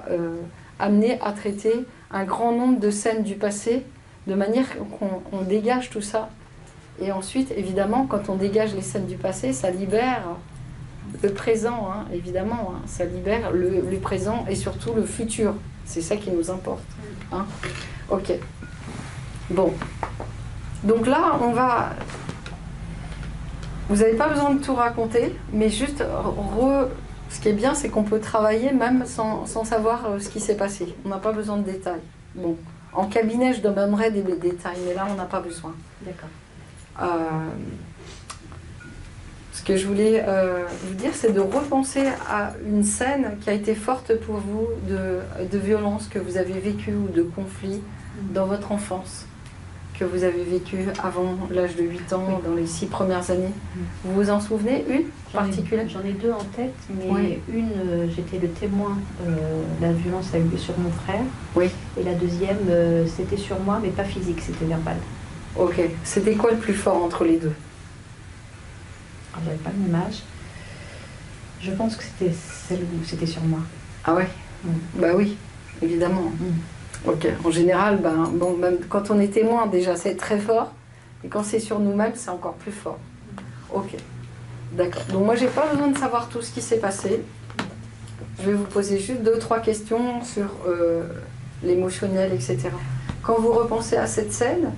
amené à traiter un grand nombre de scènes du passé, de manière qu'on dégage tout ça Et ensuite, évidemment, quand on dégage les scènes du passé, ça libère le présent, hein, évidemment. Hein, ça libère le présent et surtout le futur. C'est ça qui nous importe. Hein. Ok. Bon. Donc là, on va... Vous n'avez pas besoin de tout raconter, mais juste... Ce qui est bien, c'est qu'on peut travailler même sans savoir ce qui s'est passé. On n'a pas besoin de détails. Bon. En cabinet, je donnerais des détails, mais là, on n'a pas besoin. D'accord. Ce que je voulais vous dire, c'est de repenser à une scène qui a été forte pour vous de violence que vous avez vécue ou de conflit dans votre enfance, que vous avez vécu avant l'âge de 8 ans, dans les 6 premières années. Vous vous en souvenez, une particulière? J'en ai deux en tête, mais oui. Une, j'étais le témoin, la violence a eu lieu sur mon frère. Oui. Et la deuxième, c'était sur moi, mais pas physique, c'était verbal. Ok. C'était quoi le plus fort entre les deux? J'avais pas le même âge. Je pense que c'était celle où c'était sur moi. Ah ouais. Bah oui, évidemment. Ok. En général, bon, même quand on est témoin, déjà, c'est très fort. Et quand c'est sur nous-mêmes, c'est encore plus fort. Ok. D'accord. Donc moi, j'ai pas besoin de savoir tout ce qui s'est passé. Je vais vous poser juste 2-3 questions sur l'émotionnel, etc. Quand vous repensez à cette scène,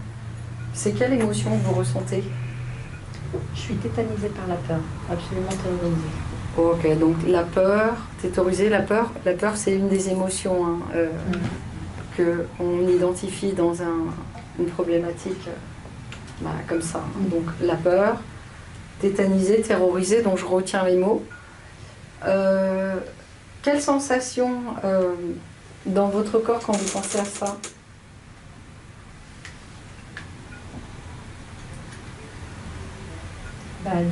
c'est quelle émotion que vous ressentez? Je suis tétanisée par la peur, absolument terrorisée. Ok, donc la peur, terrorisée, la peur c'est une des émotions hein, qu'on identifie dans une problématique comme ça. Donc la peur, tétanisée, terrorisée, donc je retiens les mots. Quelle sensation dans votre corps quand vous pensez à ça?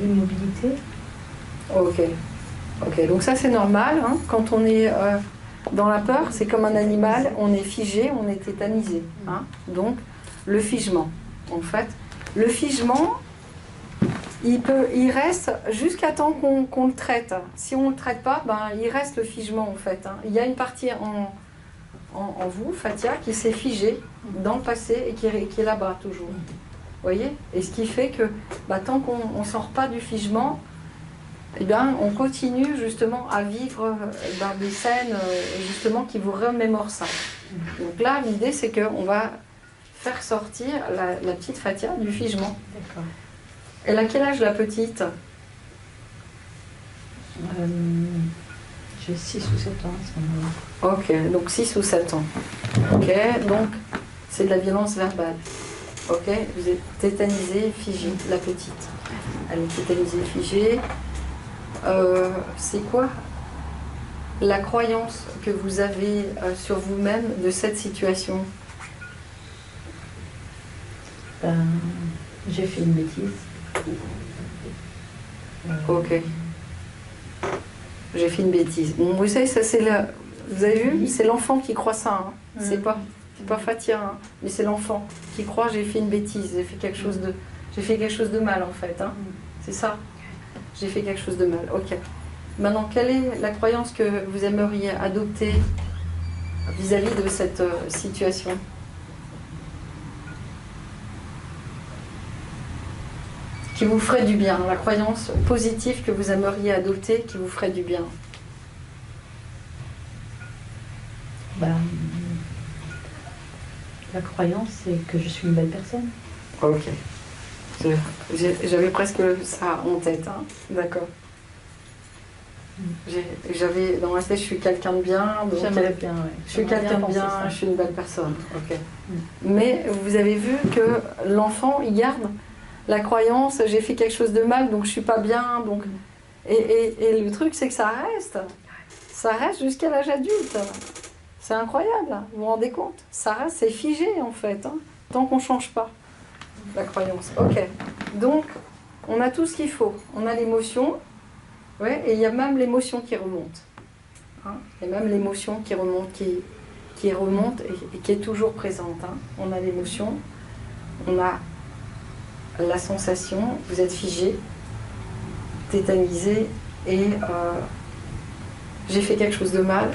L'immobilité. Ok, donc ça c'est normal. Hein. Quand on est dans la peur, c'est comme un animal, on est figé, on est tétanisé. Hein. Donc le figement, en fait. Le figement, il reste jusqu'à temps qu'on le traite. Si on ne le traite pas, il reste le figement en fait. Hein. Il y a une partie en vous, Fatia, qui s'est figée dans le passé et qui est là-bas toujours. Vous voyez? Et ce qui fait que tant qu'on ne sort pas du figement, on continue justement à vivre des scènes justement qui vous remémorent ça. Donc là, l'idée c'est qu'on va faire sortir la petite Fatia du figement. D'accord. Elle a quel âge la petite? J'ai 6 ou 7 ans à ce moment-là. Ok, donc 6 ou 7 ans. Ok, donc c'est de la violence verbale. Ok, vous êtes tétanisée, figée, la petite. Elle est tétanisée, figée. C'est quoi la croyance que vous avez sur vous-même de cette situation? J'ai fait une bêtise. Ok. J'ai fait une bêtise. Bon, vous savez, ça c'est vous avez vu, c'est l'enfant qui croit ça. Hein. C'est pas Fatia, hein, mais c'est l'enfant qui croit j'ai fait une bêtise, j'ai fait quelque chose de mal en fait. Hein. C'est ça. J'ai fait quelque chose de mal. Ok. Maintenant, quelle est la croyance que vous aimeriez adopter vis-à-vis de cette situation? Qui vous ferait du bien, la croyance positive que vous aimeriez adopter qui vous ferait du bien. La croyance, c'est que je suis une belle personne. Ok. J'avais presque ça en tête, hein. D'accord. J'avais dans ma tête, je suis quelqu'un de bien. J'aimerais bien, ouais. Je suis quelqu'un de bien, je suis une belle personne. Ok. Mais vous avez vu que l'enfant, il garde la croyance, j'ai fait quelque chose de mal, donc je suis pas bien. Donc... Et le truc, c'est que ça reste jusqu'à l'âge adulte. C'est incroyable, hein. Vous vous rendez compte? Ça reste, c'est figé en fait, hein, tant qu'on ne change pas la croyance. Ok, donc on a tout ce qu'il faut. On a l'émotion, ouais, et il y a même l'émotion qui remonte. Hein. Il y a même l'émotion qui remonte, qui remonte et qui est toujours présente. Hein. On a l'émotion, on a la sensation, vous êtes figé, tétanisé, et j'ai fait quelque chose de mal.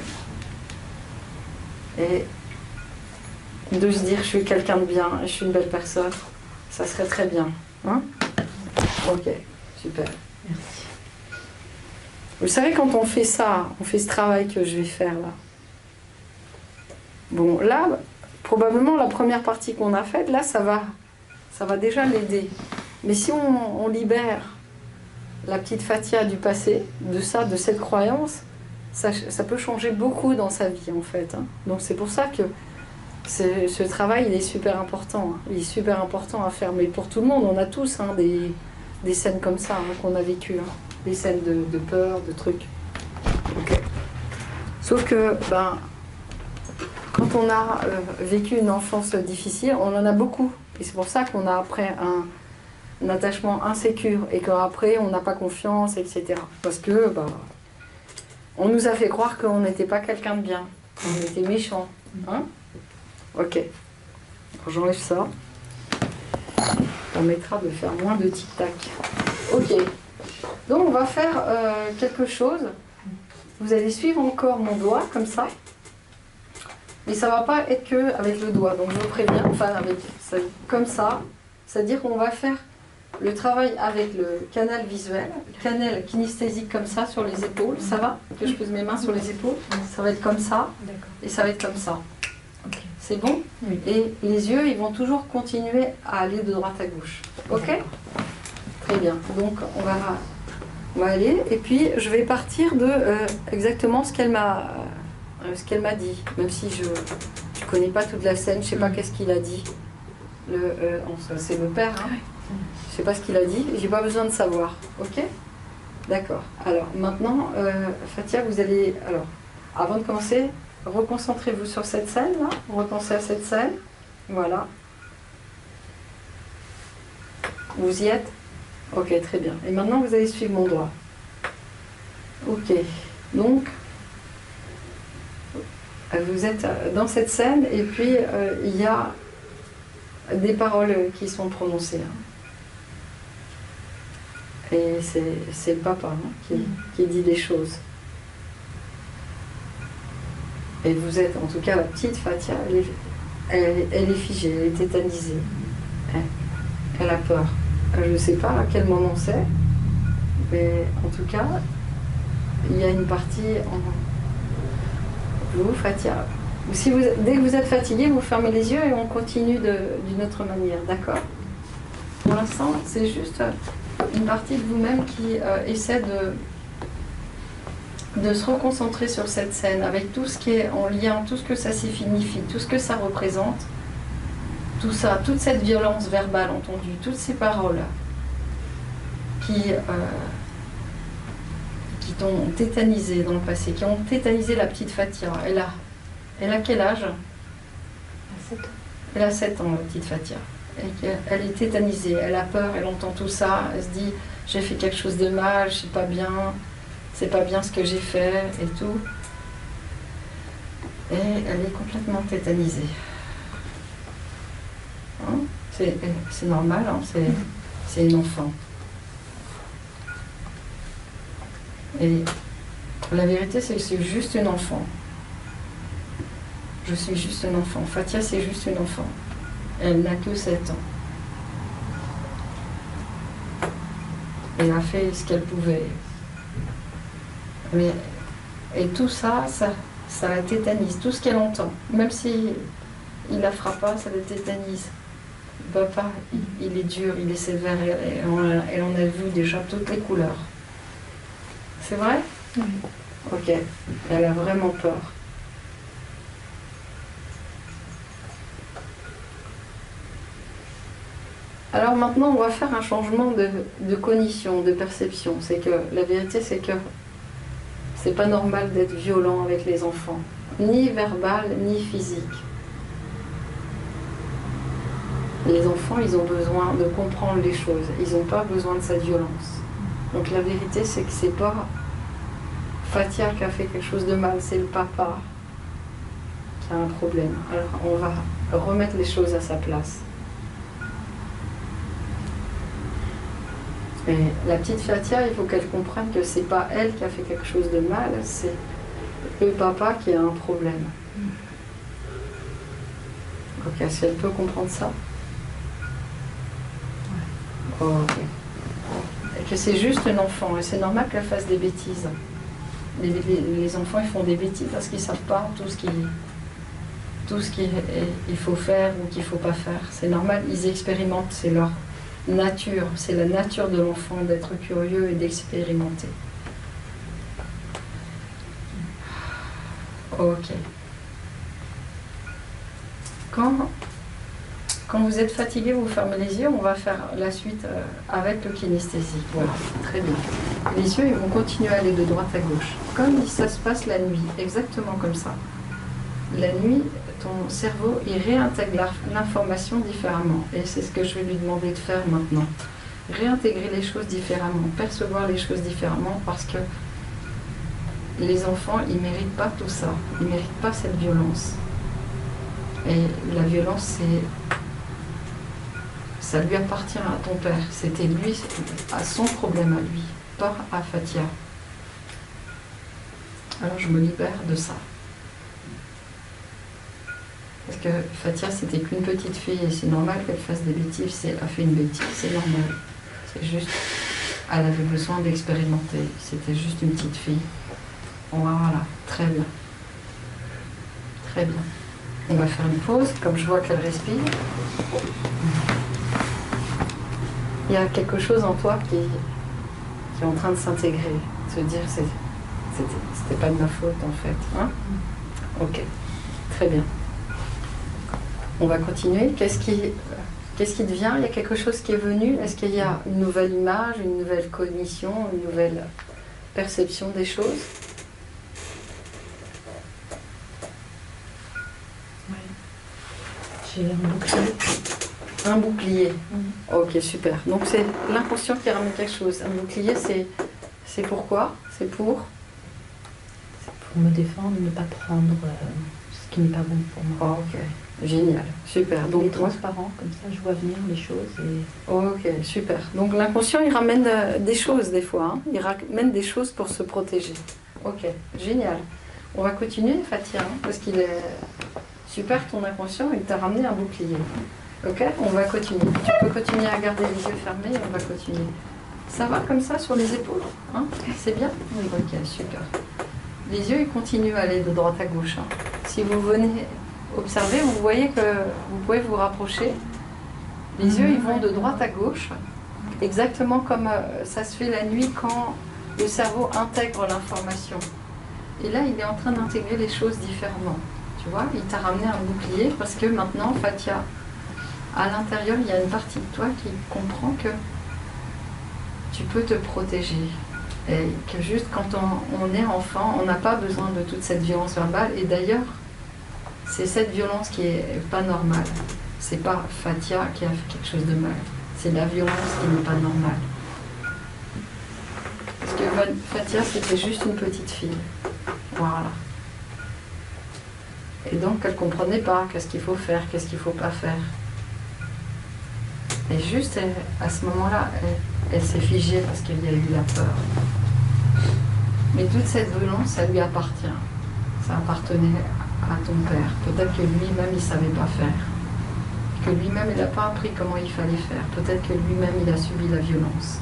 Et de se dire je suis quelqu'un de bien, je suis une belle personne, Ça serait très bien. Hein? Ok, super. Merci. Vous savez, quand on fait ça, on fait ce travail que je vais faire là. Bon, là, probablement la première partie qu'on a faite, là, ça va déjà l'aider. Mais si on libère la petite Fatia du passé, de ça, de cette croyance, ça peut changer beaucoup dans sa vie en fait. Hein. Donc c'est pour ça que ce travail, il est super important. Hein. Il est super important à faire. Mais pour tout le monde, on a tous hein, des scènes comme ça hein, qu'on a vécues. Hein. Des scènes de peur, de trucs. Okay. Sauf que, quand on a vécu une enfance difficile, on en a beaucoup. Et c'est pour ça qu'on a après un attachement insécure et qu'après on n'a pas confiance, etc. Parce que on nous a fait croire qu'on n'était pas quelqu'un de bien, qu'on était méchant. Hein? Ok. J'enlève ça. Ça permettra de faire moins de tic-tac. Ok. Donc on va faire quelque chose. Vous allez suivre encore mon doigt comme ça. Mais ça ne va pas être que avec le doigt. Donc je vous préviens, enfin comme ça. C'est-à-dire qu'on va faire le travail avec le canal visuel, le canal kinesthésique comme ça sur les épaules. Ça va? Que je pose mes mains sur les épaules? Ça va être comme ça. Et ça va être comme ça. Okay. C'est bon? Oui. Et les yeux, ils vont toujours continuer à aller de droite à gauche. Ok? Très bien. Donc on va aller. Et puis je vais partir de exactement ce qu'elle m'a dit. Même si je ne connais pas toute la scène, je ne sais pas qu'est-ce qu'il a dit. C'est le père. Hein. Je ne sais pas ce qu'il a dit. J'ai pas besoin de savoir. Ok? D'accord. Alors maintenant, Fatia, vous allez... Alors, avant de commencer, reconcentrez-vous sur cette scène-là. Repensez à cette scène. Voilà. Vous y êtes? Ok, très bien. Et maintenant, vous allez suivre mon doigt. Ok. Donc, vous êtes dans cette scène et puis il y a des paroles qui sont prononcées. Hein. Et c'est le papa hein, qui dit des choses. Et vous êtes, en tout cas, la petite Fatia, elle est figée, elle est tétanisée. Elle a peur. Je ne sais pas à quel moment c'est, mais en tout cas, il y a une partie en vous, Fatia. Dès que vous êtes fatigué, vous fermez les yeux et on continue d'une autre manière, d'accord? Pour l'instant, c'est juste une partie de vous-même qui essaie de se reconcentrer sur cette scène, avec tout ce qui est en lien, tout ce que ça signifie, tout ce que ça représente, tout ça, toute cette violence verbale entendue, toutes ces paroles qui t'ont tétanisé dans le passé, qui ont tétanisé la petite Fatia. Elle a quel âge? 7 ans. Elle a 7 ans, la petite Fatia. Elle est tétanisée, elle a peur, elle entend tout ça, elle se dit j'ai fait quelque chose de mal, je sais pas bien, c'est pas bien ce que j'ai fait et tout. Et elle est complètement tétanisée. Hein? C'est normal, hein? C'est une enfant. Et la vérité, c'est que c'est juste une enfant. Je suis juste un enfant. Fatia, c'est juste une enfant. Elle n'a que 7 ans. Elle a fait ce qu'elle pouvait. Et tout ça, ça la tétanise. Tout ce qu'elle entend. Même si il la frappe pas, ça la tétanise. Papa, il est dur, il est sévère. Elle en a vu déjà toutes les couleurs. C'est vrai? Oui. Ok. Elle a vraiment peur. Alors maintenant, on va faire un changement de cognition, de perception. C'est que la vérité, c'est que c'est pas normal d'être violent avec les enfants, ni verbal, ni physique. Les enfants, ils ont besoin de comprendre les choses. Ils n'ont pas besoin de cette violence. Donc la vérité, c'est que c'est pas Fatia qui a fait quelque chose de mal, c'est le papa qui a un problème. Alors on va remettre les choses à sa place. Et la petite Fatia, il faut qu'elle comprenne que c'est pas elle qui a fait quelque chose de mal, c'est le papa qui a un problème. Ok, est-ce qu'elle peut comprendre ça? Ok. Et que c'est juste un enfant, et c'est normal qu'elle fasse des bêtises. Les enfants, ils font des bêtises parce qu'ils ne savent pas tout ce qu'il faut faire ou qu'il ne faut pas faire. C'est normal, ils expérimentent, c'est leur nature, c'est la nature de l'enfant d'être curieux et d'expérimenter. Ok. Quand vous êtes fatigué, vous fermez les yeux, on va faire la suite avec le kinesthésie. Voilà, très bien. Les yeux, ils vont continuer à aller de droite à gauche, comme ça se passe la nuit, exactement comme ça. La nuit, ton cerveau, il réintègre l'information différemment. Et c'est ce que je vais lui demander de faire maintenant. Réintégrer les choses différemment, percevoir les choses différemment, parce que les enfants, ils ne méritent pas tout ça. Ils ne méritent pas cette violence. Et la violence, ça lui appartient à ton père. C'était lui, à son problème à lui, pas à Fatia. Alors je me libère de ça. Parce que Fatia, c'était qu'une petite fille et c'est normal qu'elle fasse des bêtises. Elle a fait une bêtise, c'est normal. C'est juste, elle avait besoin d'expérimenter. C'était juste une petite fille. Voilà, très bien. Très bien. On va faire une pause, comme je vois qu'elle respire. Il y a quelque chose en toi qui est en train de s'intégrer, de se dire c'était pas de ma faute en fait. Hein? Ok, très bien. On va continuer. Qu'est-ce qui devient? Il y a quelque chose qui est venu? Est-ce qu'il y a une nouvelle image, une nouvelle cognition, une nouvelle perception des choses? J'ai un bouclier. Un bouclier. Ok, super. Donc c'est l'inconscient qui ramène quelque chose. Un bouclier, c'est pourquoi? C'est pour me défendre, ne pas prendre ce qui n'est pas bon pour moi. Oh, ok, génial, super. Donc transparent, comme ça je vois venir les choses. Et... Ok, super. Donc l'inconscient, il ramène des choses des fois. Hein. Il ramène des choses pour se protéger. Ok, génial. On va continuer, Fatia, hein, parce qu'il est super ton inconscient, il t'a ramené un bouclier. Ok, on va continuer. Tu peux continuer à garder les yeux fermés et on va continuer. Ça va comme ça sur les épaules, hein? C'est bien? Oui. Ok, super. Les yeux, ils continuent à aller de droite à gauche. Hein. Si vous venez observer, vous voyez que vous pouvez vous rapprocher. Les yeux, ils vont de droite à gauche, exactement comme ça se fait la nuit quand le cerveau intègre l'information. Et là, il est en train d'intégrer les choses différemment. Tu vois, il t'a ramené un bouclier parce que maintenant, Fatia, à l'intérieur, il y a une partie de toi qui comprend que tu peux te protéger. Et que juste quand on est enfant, on n'a pas besoin de toute cette violence verbale. Et d'ailleurs, c'est cette violence qui est pas normale. C'est pas Fatia qui a fait quelque chose de mal. C'est la violence qui n'est pas normale. Parce que Fatia, c'était juste une petite fille. Voilà. Et donc, elle ne comprenait pas qu'est-ce qu'il faut faire, qu'est-ce qu'il ne faut pas faire. Et juste, à ce moment-là, elle s'est figée parce qu'il y a eu de la peur. Mais toute cette violence, ça lui appartient. Ça appartenait à ton père. Peut-être que lui-même, il ne savait pas faire. Que lui-même, il n'a pas appris comment il fallait faire. Peut-être que lui-même, il a subi la violence.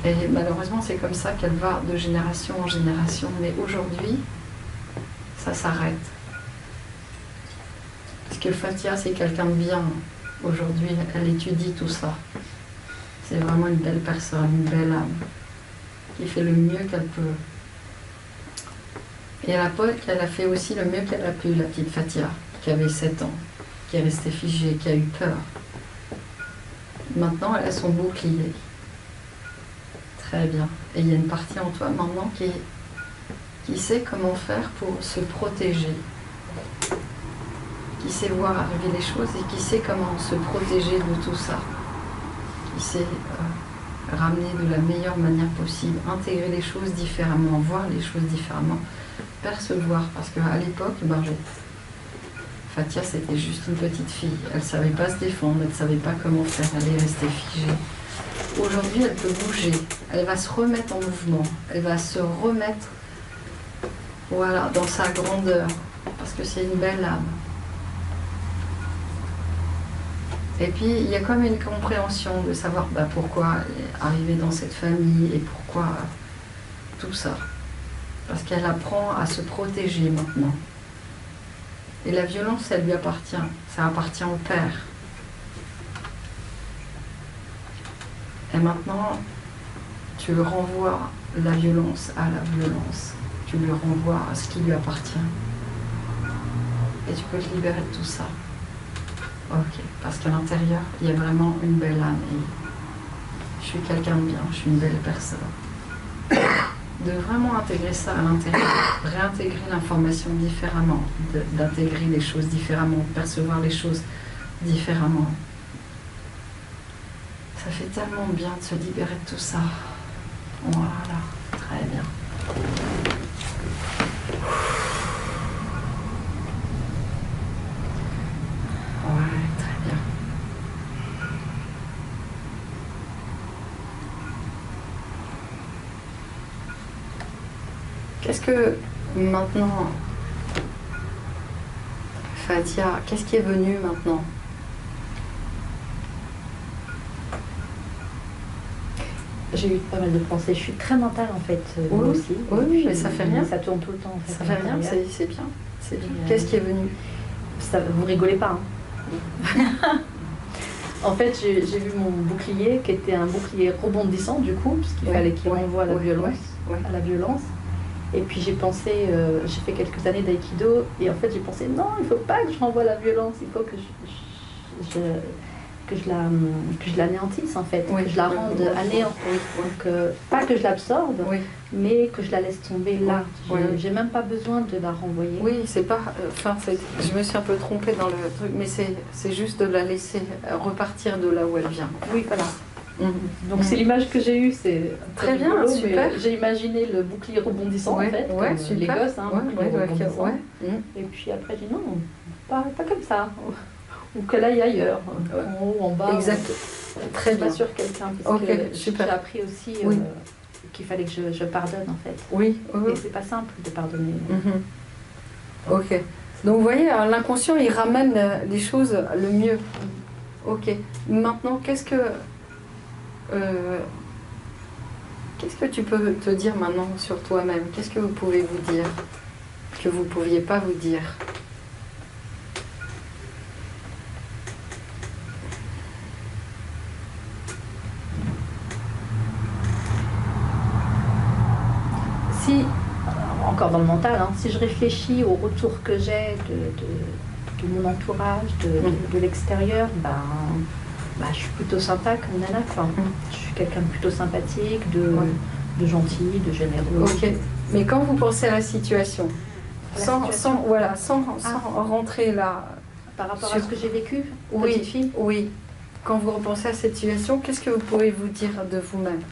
Et malheureusement, c'est comme ça qu'elle va de génération en génération. Mais aujourd'hui, ça s'arrête. Parce que Fatia, c'est quelqu'un de bien. Aujourd'hui, elle étudie tout ça. C'est vraiment une belle personne, une belle âme, qui fait le mieux qu'elle peut. Et à l'époque, elle a fait aussi le mieux qu'elle a pu, la petite Fatia, qui avait 7 ans, qui est restée figée, qui a eu peur. Maintenant, elle a son bouclier. Très bien. Et il y a une partie en toi maintenant qui sait comment faire pour se protéger, qui sait voir arriver les choses et qui sait comment se protéger de tout ça, qui sait ramener de la meilleure manière possible, intégrer les choses différemment, voir les choses différemment, percevoir, parce qu'à l'époque, Fatia, c'était juste une petite fille, elle ne savait pas se défendre, elle ne savait pas comment faire, elle est restée figée. Aujourd'hui, elle peut bouger, elle va se remettre en mouvement, elle va se remettre, voilà, dans sa grandeur, parce que c'est une belle âme. Et puis, il y a comme une compréhension de savoir pourquoi arriver dans cette famille et pourquoi tout ça. Parce qu'elle apprend à se protéger maintenant. Et la violence, elle lui appartient. Ça appartient au père. Et maintenant, tu lui renvoies la violence à la violence. Tu lui renvoies à ce qui lui appartient. Et tu peux te libérer de tout ça. Ok, parce qu'à l'intérieur, il y a vraiment une belle âme. Et je suis quelqu'un de bien, je suis une belle personne. De vraiment intégrer ça à l'intérieur, réintégrer l'information différemment, d'intégrer les choses différemment, de percevoir les choses différemment. Ça fait tellement bien de se libérer de tout ça. Voilà, très bien. Ouais, très bien. Qu'est-ce que maintenant, Fatia, qu'est-ce qui est venu maintenant? J'ai eu pas mal de pensées. Je suis très mentale en fait, moi aussi. Oui, mais ça fait rien. Ça tourne tout le temps. En fait, ça fait rien, c'est bien. C'est bien. Qu'est-ce qui est venu? Ça, vous rigolez pas, hein. En fait, j'ai vu mon bouclier qui était un bouclier rebondissant du coup, puisqu'il fallait qu'il renvoie à la violence. À la violence. Et puis j'ai pensé, j'ai fait quelques années d'aïkido et en fait j'ai pensé non, il faut pas que je renvoie la violence, il faut que je l'anéantisse en fait, que je la rende à néant. Donc pas que je l'absorbe, mais que je la laisse tomber là. J'ai même pas besoin de la renvoyer. Oui, c'est pas. Je me suis un peu trompée dans le truc, mais c'est juste de la laisser repartir de là où elle vient. Oui, voilà. Donc c'est l'image que j'ai eue, c'est très bien, super. J'ai imaginé le bouclier rebondissant en fait, comme les gosses, hein, Et puis après j'ai dit non, pas comme ça, ou qu'elle aille ailleurs, en haut, en bas. Exact. Très bien. Pas sur quelqu'un, parce que j'ai appris aussi qu'il fallait que je pardonne en fait. Oui. Et c'est pas simple de pardonner. Ok. Donc vous voyez, l'inconscient il ramène les choses le mieux. Ok. Maintenant, qu'est-ce que tu peux te dire maintenant sur toi-même? Qu'est-ce que vous pouvez vous dire que vous ne pouviez pas vous dire? Si, encore dans le mental, hein, si je réfléchis au retour que j'ai de mon entourage, de l'extérieur, je suis plutôt sympa comme nana. Enfin, je suis quelqu'un de plutôt sympathique, de gentil, de généreux. Ok. Mais quand vous pensez à la situation, sans rentrer là... Par rapport à ce que j'ai vécu, petite fille. Oui. Quand vous repensez à cette situation, qu'est-ce que vous pouvez vous dire de vous-même?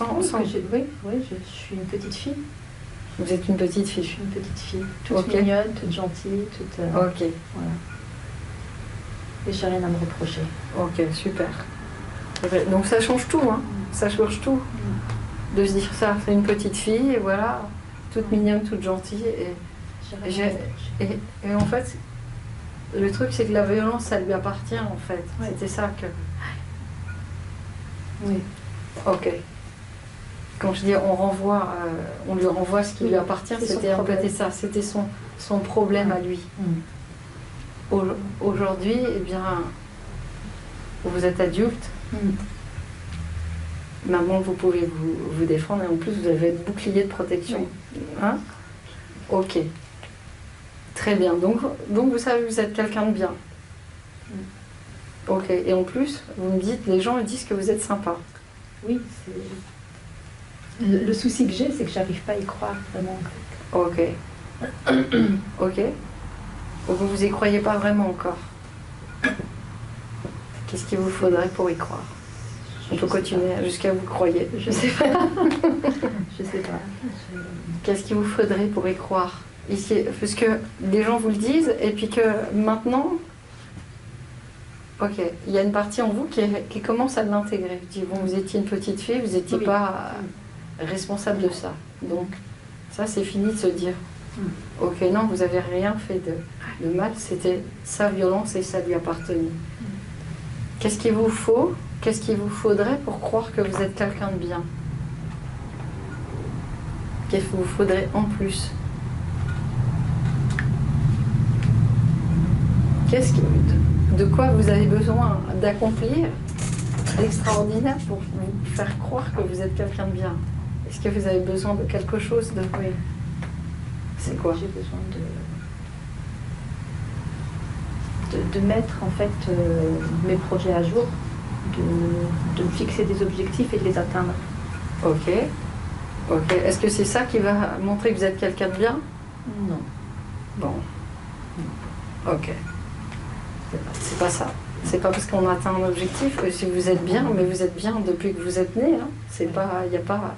Oui, je suis une petite fille. Vous êtes une petite fille? Je suis une petite fille, toute mignonne, toute gentille, toute... Ok. Voilà. Et j'ai rien à me reprocher. Ok, super. Donc ça change tout, hein. Ça change tout. De se dire ça, c'est une petite fille, et voilà, toute mignonne, toute gentille. Et en fait, le truc, c'est que la violence, ça lui appartient, en fait. C'était ça que... Oui. Ok. Quand je dis on lui renvoie ce qui lui appartient, c'était en fait ça, c'était son problème à lui. Aujourd'hui, eh bien, vous êtes adulte. Maintenant, vous pouvez vous défendre et en plus, vous avez le bouclier de protection. Hein? Ok. Très bien. Donc, vous savez, vous êtes quelqu'un de bien. Ok. Et en plus, vous me dites, les gens disent que vous êtes sympa. Oui, c'est... Le souci que j'ai, c'est que j'arrive pas à y croire vraiment. Ok. Ok. Donc vous y croyez pas vraiment encore. Qu'est-ce qu'il vous faudrait pour y croire? On peut continuer jusqu'à vous croyez. Je sais pas. Je sais pas. Qu'est-ce qu'il vous faudrait pour y croire ici? Parce que les gens vous le disent et puis que maintenant... Ok, il y a une partie en vous qui commence à l'intégrer. Vous étiez une petite fille, vous n'étiez pas responsable de ça. Donc, ça, c'est fini de se dire, Ok, non, vous n'avez rien fait de mal, c'était sa violence et ça lui appartenait. Qu'est-ce qu'il vous faut? Qu'est-ce qu'il vous faudrait pour croire que vous êtes quelqu'un de bien? Qu'est-ce qu'il vous faudrait en plus? De quoi vous avez besoin d'accomplir d'extraordinaire pour vous faire croire que vous êtes quelqu'un de bien? Est-ce que vous avez besoin de quelque chose de... Oui. C'est quoi? J'ai besoin de mettre en fait mes projets à jour, de me fixer des objectifs et de les atteindre. Ok. Ok. Est-ce que c'est ça qui va montrer que vous êtes quelqu'un de bien? Non. Bon. Ok. C'est pas ça. C'est pas parce qu'on atteint un objectif que si vous êtes bien, mais vous êtes bien depuis que vous êtes né. Hein. C'est pas, il n'y a pas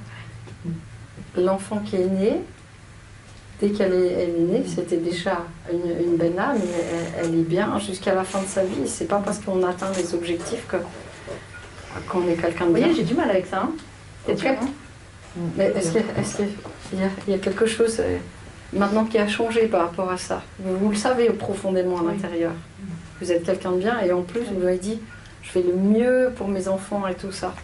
l'enfant qui est né. Dès qu'elle est née, c'était déjà une belle âme. Elle est bien jusqu'à la fin de sa vie. C'est pas parce qu'on atteint les objectifs qu'on est quelqu'un de bien. Oui, j'ai du mal avec ça. Hein. C'est okay. Mais est-ce qu'il y a quelque chose maintenant qui a changé par rapport à ça? Vous le savez profondément à l'intérieur. Vous êtes quelqu'un de bien et en plus vous m'avez dit je fais le mieux pour mes enfants et tout ça.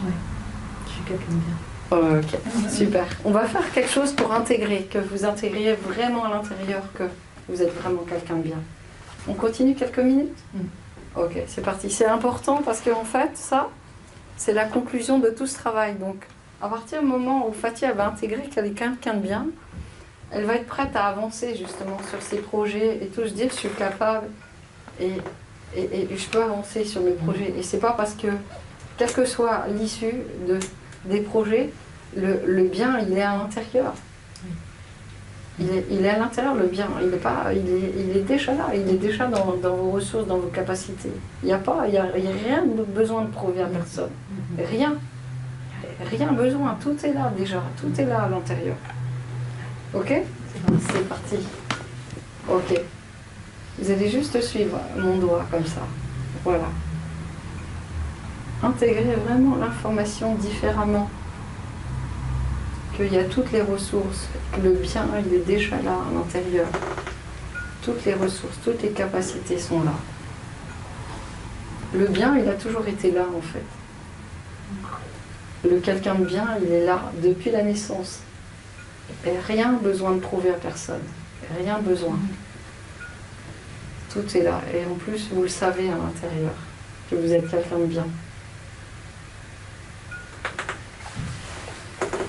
Oui, je suis quelqu'un de bien. Ok, super. On va faire quelque chose pour intégrer, que vous intégriez vraiment à l'intérieur que vous êtes vraiment quelqu'un de bien. On continue quelques minutes? Ok, c'est parti. C'est important parce qu'en fait, ça, c'est la conclusion de tout ce travail. Donc, à partir du moment où Fatih va intégrer qu'elle est quelqu'un de bien, elle va être prête à avancer justement sur ses projets et tout, se dire je suis capable et je peux avancer sur mes projets. Et c'est pas parce que, quelle que soit l'issue des projets, le bien, il est à l'intérieur. Il est à l'intérieur, le bien. Il est déjà là. Il est déjà dans vos ressources, dans vos capacités. Il n'y a rien de besoin de prouver à personne. Rien. Rien besoin. Tout est là déjà. Tout est là à l'intérieur. Ok? C'est parti. Ok. Vous allez juste suivre mon doigt comme ça. Voilà. Intégrez vraiment l'information différemment. Qu'il y a toutes les ressources, que le bien, il est déjà là à l'intérieur. Toutes les ressources, toutes les capacités sont là. Le bien, il a toujours été là en fait. Le quelqu'un de bien, il est là depuis la naissance. Et rien besoin de prouver à personne. Rien besoin. Tout est là. Et en plus, vous le savez à l'intérieur, que vous êtes quelqu'un de bien.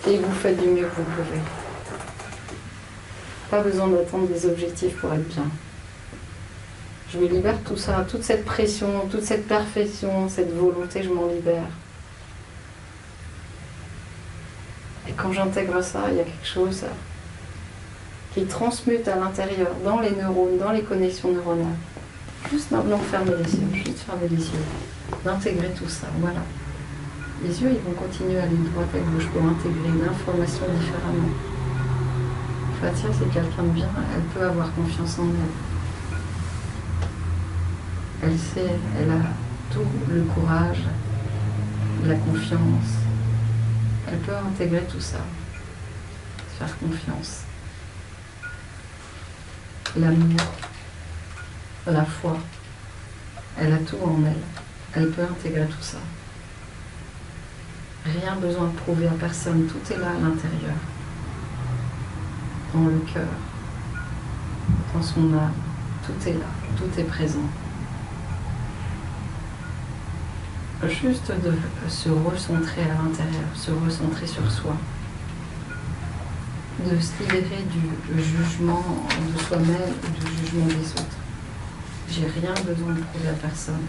Et vous faites du mieux que vous pouvez. Pas besoin d'attendre des objectifs pour être bien. Je me libère de tout ça, toute cette pression, toute cette perfection, cette volonté, je m'en libère. Et quand j'intègre ça, il y a quelque chose qui transmute à l'intérieur, dans les neurones, dans les connexions neuronales. Juste maintenant fermer les yeux, juste fermer les yeux. D'intégrer tout ça, voilà. Les yeux, ils vont continuer à aller de droite à gauche pour intégrer l'information différemment. Fatia, c'est quelqu'un de bien, elle peut avoir confiance en elle. Elle sait, elle a tout le courage, la confiance. Elle peut intégrer tout ça, se faire confiance. L'amour, la foi, elle a tout en elle. Elle peut intégrer tout ça. Rien besoin de prouver à personne, tout est là à l'intérieur. Dans le cœur, dans son âme, tout est là, tout est présent. Juste de se recentrer à l'intérieur, se recentrer sur soi. De se libérer du jugement de soi-même et du jugement des autres. J'ai rien besoin de prouver à personne.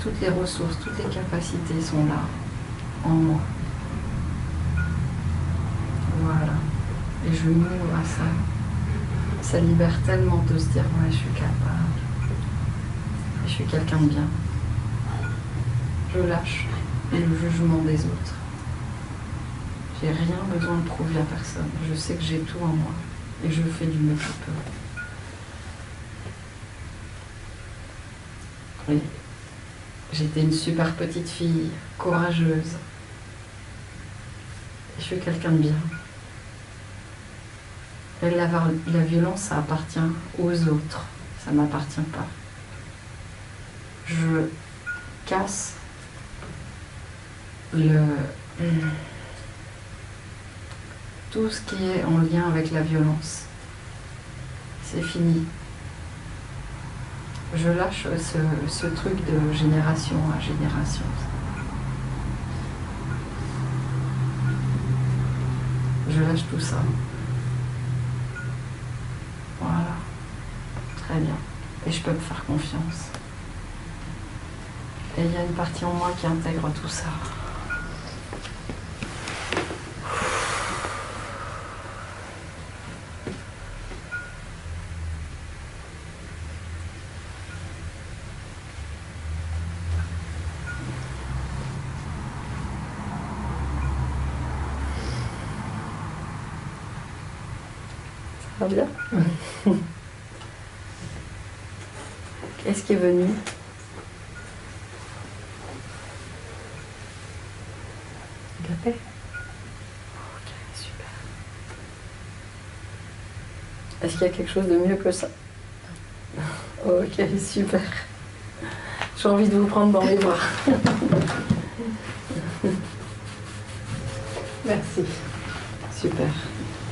Toutes les ressources, toutes les capacités sont là, en moi. Voilà. Et je m'ouvre à ça. Ça libère tellement de se dire, ouais, je suis capable. Je suis quelqu'un de bien. Je lâche le jugement des autres. J'ai rien besoin de prouver à personne. Je sais que j'ai tout en moi. Et je fais du mieux que je peux. Oui. J'étais une super petite fille, courageuse. Je suis quelqu'un de bien. Et la violence, ça appartient aux autres. Ça ne m'appartient pas. Je casse tout ce qui est en lien avec la violence. C'est fini. Je lâche ce truc de génération à génération. Je lâche tout ça. Voilà. Très bien. Et je peux me faire confiance. Et il y a une partie en moi qui intègre tout ça. Ça va bien? Qu'est-ce qui est venu? La paix. Ok, super. Est-ce qu'il y a quelque chose de mieux que ça? Ok, super. J'ai envie de vous prendre dans les bras. Merci. Super.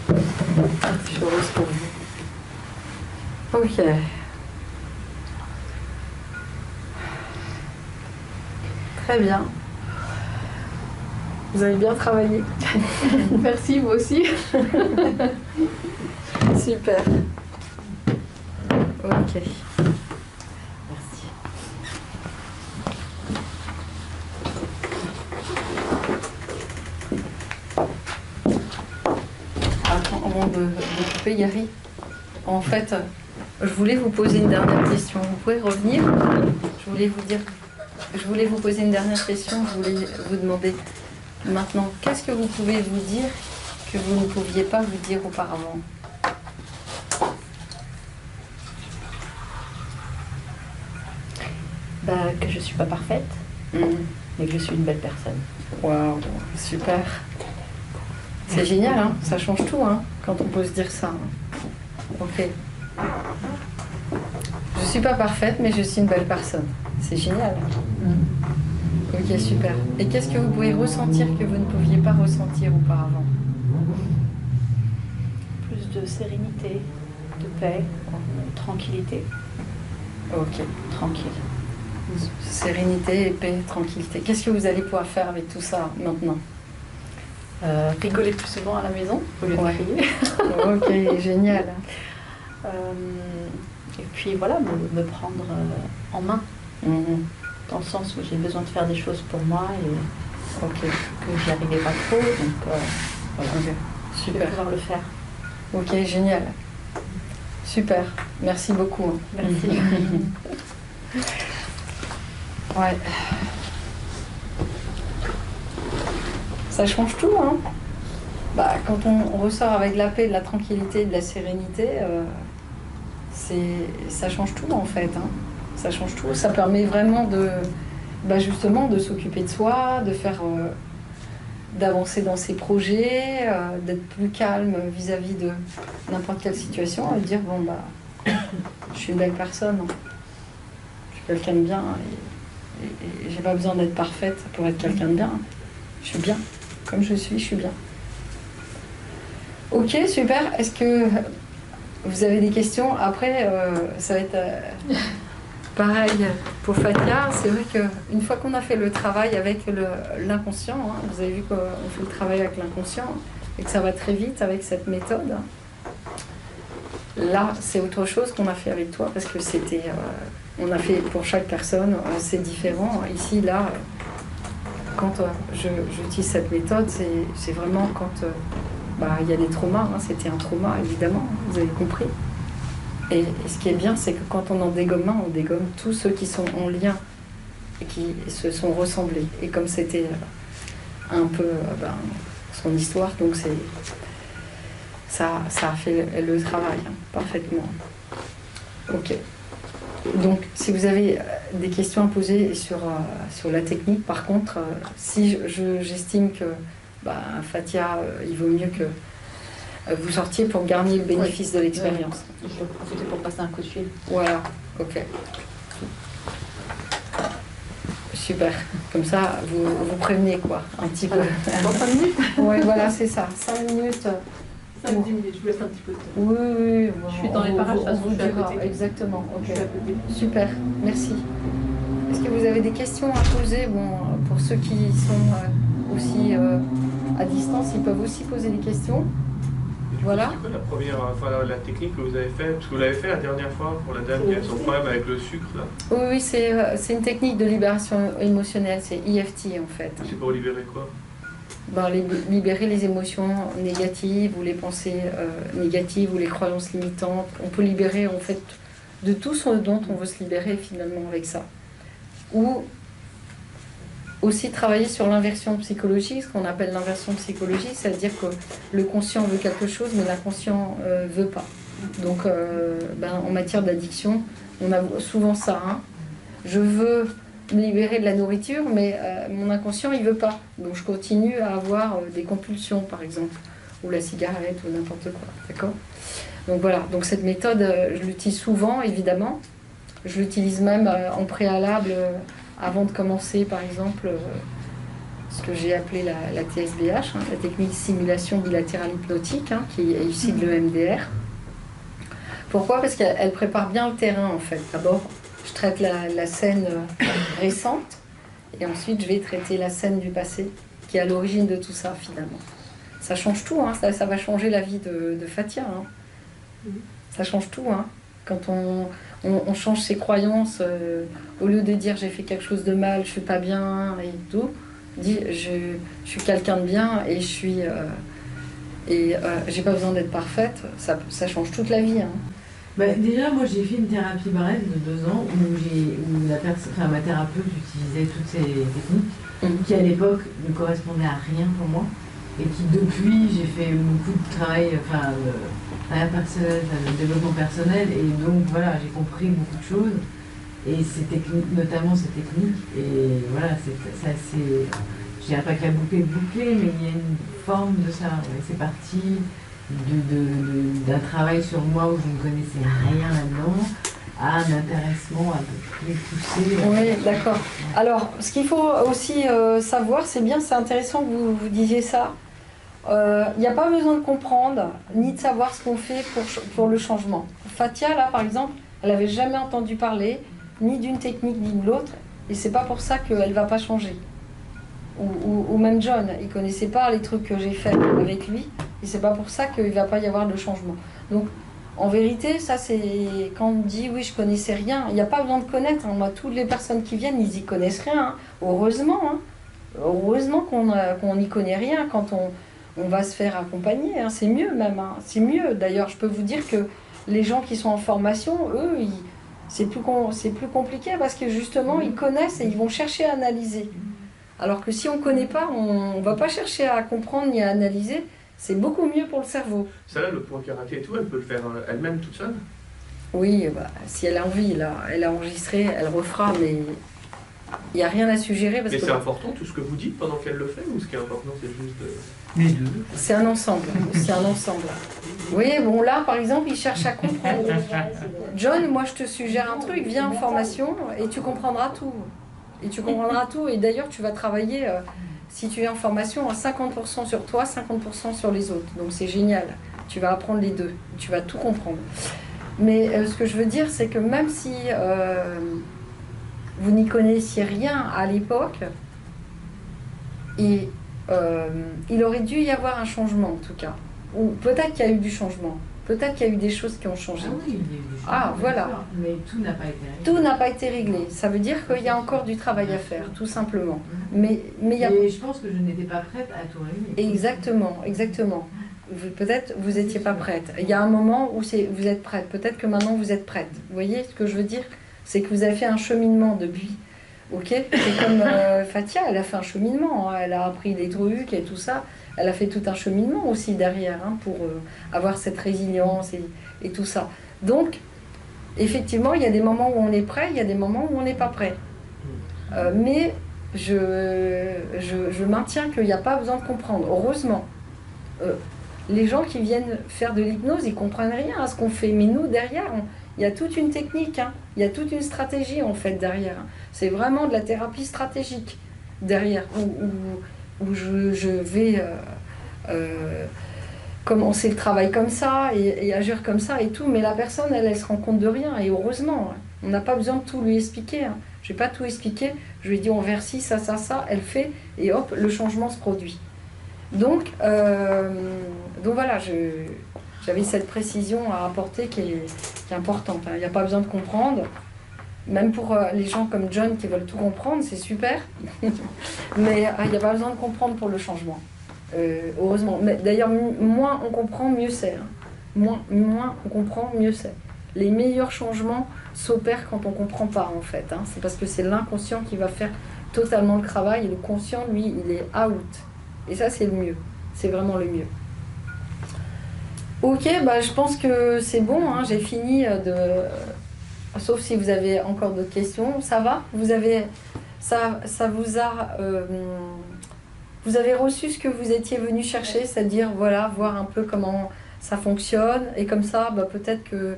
Je suis heureuse pour vous. Ok. Très bien. Vous avez bien travaillé. Merci, vous aussi. Super. Ok. Merci. Attends, avant de couper, Gary, en fait, je voulais vous poser une dernière question. Vous pouvez revenir? Je voulais vous poser une dernière question. Je voulais vous demander maintenant, qu'est-ce que vous pouvez vous dire que vous ne pouviez pas vous dire auparavant? Que je ne suis pas parfaite, mais que je suis une belle personne. Waouh, super. C'est génial, hein, ça change tout, hein, quand on peut se dire ça. Ok. Je suis pas parfaite, mais je suis une belle personne. C'est génial. Ok, super. Et qu'est-ce que vous pouvez ressentir que vous ne pouviez pas ressentir auparavant? Plus de sérénité, de paix, tranquillité. Ok. Tranquille. Sérénité, paix, tranquillité. Qu'est-ce que vous allez pouvoir faire avec tout ça maintenant? Rigoler plus souvent à la maison, au lieu de crier. Ok, génial. Et puis voilà, me prendre en main. Dans le sens où j'ai besoin de faire des choses pour moi et que j'y arrivais pas trop. Donc voilà, Okay. je vais pouvoir le faire. Ok, génial. Super, merci beaucoup. Merci. Ouais. Ça change tout, hein. Quand on ressort avec de la paix, de la tranquillité, de la sérénité, ça change tout en fait, hein. Ça change tout. Ça permet vraiment justement de s'occuper de soi, de faire, d'avancer dans ses projets, d'être plus calme vis-à-vis de n'importe quelle situation et de dire je suis une belle personne, hein. Je suis quelqu'un de bien et j'ai pas besoin d'être parfaite pour être quelqu'un de bien. Je suis bien, comme je suis bien. Ok, super. Est-ce que vous avez des questions? Après, ça va être pareil pour Fatia. C'est vrai qu'une fois qu'on a fait le travail avec l'inconscient, hein, vous avez vu qu'on fait le travail avec l'inconscient et que ça va très vite avec cette méthode. Là, c'est autre chose qu'on a fait avec toi parce que c'était... on a fait pour chaque personne, c'est différent. Ici, là, quand j'utilise cette méthode, c'est vraiment quand il y a des traumas. Hein, c'était un trauma, évidemment, vous avez compris. Et ce qui est bien, c'est que quand on en dégomme un, on dégomme tous ceux qui sont en lien et qui se sont ressemblés. Et comme c'était un peu son histoire, donc ça a fait le travail, hein, parfaitement. Ok. Donc, si vous avez des questions à poser sur la technique. Par contre, si j'estime que Fatia, il vaut mieux que vous sortiez pour gagner le bénéfice de l'expérience. Je vais profiter pour passer un coup de fil. Voilà, ok. Super. Comme ça, vous prévenez quoi, un petit peu. Dans 5 minutes. Oui, voilà, c'est ça. 5 minutes. 5-10 minutes, je vous laisse un petit peu de temps. Oui. Je suis dans les parages, on vous je suis à dira. côté. Exactement. Ok. Je suis à côté. Super. Merci. Est-ce que vous avez des questions à poser? Bon, pour ceux qui sont aussi à distance, ils peuvent aussi poser des questions. Voilà. C'est quoi la première, la technique que vous avez fait? Parce que vous l'avez fait la dernière fois pour la dame qui a son problème avec le sucre là. Oui, c'est une technique de libération émotionnelle, c'est EFT en fait. C'est pour libérer quoi? Libérer les émotions négatives ou les pensées négatives ou les croyances limitantes. On peut libérer en fait de tout ce dont on veut se libérer finalement avec ça. Ou aussi travailler sur l'inversion psychologique, ce qu'on appelle l'inversion psychologique, c'est-à-dire que le conscient veut quelque chose mais l'inconscient veut pas. Donc en matière d'addiction, on a souvent ça. Hein. Je veux me libérer de la nourriture, mais mon inconscient il veut pas. Donc je continue à avoir des compulsions par exemple, ou la cigarette ou n'importe quoi. D'accord ? Donc voilà, donc cette méthode, je l'utilise souvent évidemment. Je l'utilise même en préalable avant de commencer par exemple ce que j'ai appelé la TSBH, la technique simulation bilatérale hypnotique, qui est issue de l'EMDR. Pourquoi ? Parce qu'elle prépare bien le terrain en fait. D'abord, je traite la scène récente et ensuite je vais traiter la scène du passé qui est à l'origine de tout ça finalement. Ça change tout, ça va changer la vie de Fatia. Ça change tout. Quand on change ses croyances, au lieu de dire j'ai fait quelque chose de mal, je suis pas bien et tout, dit je suis quelqu'un de bien et j'ai pas besoin d'être parfaite, ça change toute la vie. Déjà, moi j'ai fait une thérapie brève de 2 ans où ma thérapeute utilisait toutes ces techniques qui à l'époque ne correspondaient à rien pour moi et qui depuis j'ai fait beaucoup de travail personnel, de développement personnel et donc voilà, j'ai compris beaucoup de choses et ces techniques, notamment ces techniques et voilà, c'est assez, je dirais pas que la boucle est bouclée mais il y a une forme de ça, c'est parti d'un travail sur moi où je ne connaissais rien là-dedans à un intéressement un peu plus poussé. Oui, d'accord. Alors, ce qu'il faut aussi savoir, c'est intéressant que vous disiez ça. Il n'y a pas besoin de comprendre, ni de savoir ce qu'on fait pour le changement. Fatia, là, par exemple, elle n'avait jamais entendu parler, ni d'une technique, ni de l'autre, et c'est pas pour ça qu'elle ne va pas changer. Ou même John, il ne connaissait pas les trucs que j'ai fait avec lui, et c'est pas pour ça qu'il ne va pas y avoir de changement. Donc, en vérité, ça c'est quand on dit oui, je connaissais rien, il n'y a pas besoin de connaître. Moi, toutes les personnes qui viennent, ils y connaissent rien. Heureusement, heureusement qu'on n'y connaît rien quand on va se faire accompagner. C'est mieux même. C'est mieux. D'ailleurs, je peux vous dire que les gens qui sont en formation, eux, c'est plus compliqué parce que justement, ils connaissent et ils vont chercher à analyser. Alors que si on ne connaît pas, on ne va pas chercher à comprendre ni à analyser. C'est beaucoup mieux pour le cerveau. Ça là, le point karaté et tout, elle peut le faire elle-même toute seule? Oui, si elle a envie, là, elle a enregistré, elle refera, mais il n'y a rien à suggérer. Mais c'est important tout ce que vous dites pendant qu'elle le fait, ou ce qui est important c'est juste les deux? C'est un ensemble, c'est un ensemble. Oui, bon là par exemple, il cherche à comprendre. John, moi je te suggère un truc, viens en formation et tu comprendras tout. Et d'ailleurs tu vas travailler... si tu es en formation, à 50% sur toi, 50% sur les autres. Donc c'est génial. Tu vas apprendre les deux. Tu vas tout comprendre. Mais ce que je veux dire, c'est que même si vous n'y connaissiez rien à l'époque, il aurait dû y avoir un changement en tout cas. Ou peut-être qu'il y a eu du changement. Peut-être qu'il y a eu des choses qui ont changé. Ah oui, il y a eu des choses. Ah, voilà. Mais tout n'a pas été réglé. Tout n'a pas été réglé. Ça veut dire qu'il y a encore du travail à faire, tout simplement. Mais je pense que je n'étais pas prête à tout régler. Exactement. Peut-être vous n'étiez pas prête. Il y a un moment où vous êtes prête. Peut-être que maintenant vous êtes prête. Vous voyez ce que je veux dire? C'est que vous avez fait un cheminement depuis. Ok? C'est comme Fatia, elle a fait un cheminement. Elle a appris des trucs et tout ça. Elle a fait tout un cheminement aussi derrière pour avoir cette résilience et tout ça. Donc, effectivement, il y a des moments où on est prêt, il y a des moments où on n'est pas prêt. Mais je maintiens qu'il n'y a pas besoin de comprendre. Heureusement, les gens qui viennent faire de l'hypnose, ils ne comprennent rien à ce qu'on fait. Mais nous, derrière, il y a toute une technique, hein. Il y a toute une stratégie, en fait, derrière. C'est vraiment de la thérapie stratégique, derrière, où je vais commencer le travail comme ça et agir comme ça et tout. Mais la personne, elle se rend compte de rien. Et heureusement, hein. On n'a pas besoin de tout lui expliquer, hein. Je ne vais pas tout expliquer. Je lui ai dit, on verse ci, ça, ça, ça. Elle fait, et hop, le changement se produit. Donc voilà, j'avais cette précision à apporter qui est importante. Il n'y a pas besoin de comprendre. Même pour les gens comme John qui veulent tout comprendre, c'est super. Mais il n'y a pas besoin de comprendre pour le changement. Heureusement. Mais d'ailleurs, moins on comprend, mieux c'est. Hein. Moins on comprend, mieux c'est. Les meilleurs changements s'opèrent quand on ne comprend pas, en fait. Hein. C'est parce que c'est l'inconscient qui va faire totalement le travail. Et le conscient, lui, il est out. Et ça, c'est le mieux. C'est vraiment le mieux. Ok, je pense que c'est bon. Hein, j'ai fini de... Sauf si vous avez encore d'autres questions. Ça va ? Vous avez... Ça vous a... vous avez reçu ce que vous étiez venu chercher, c'est-à-dire, voilà, voir un peu comment ça fonctionne. Et comme ça, peut-être que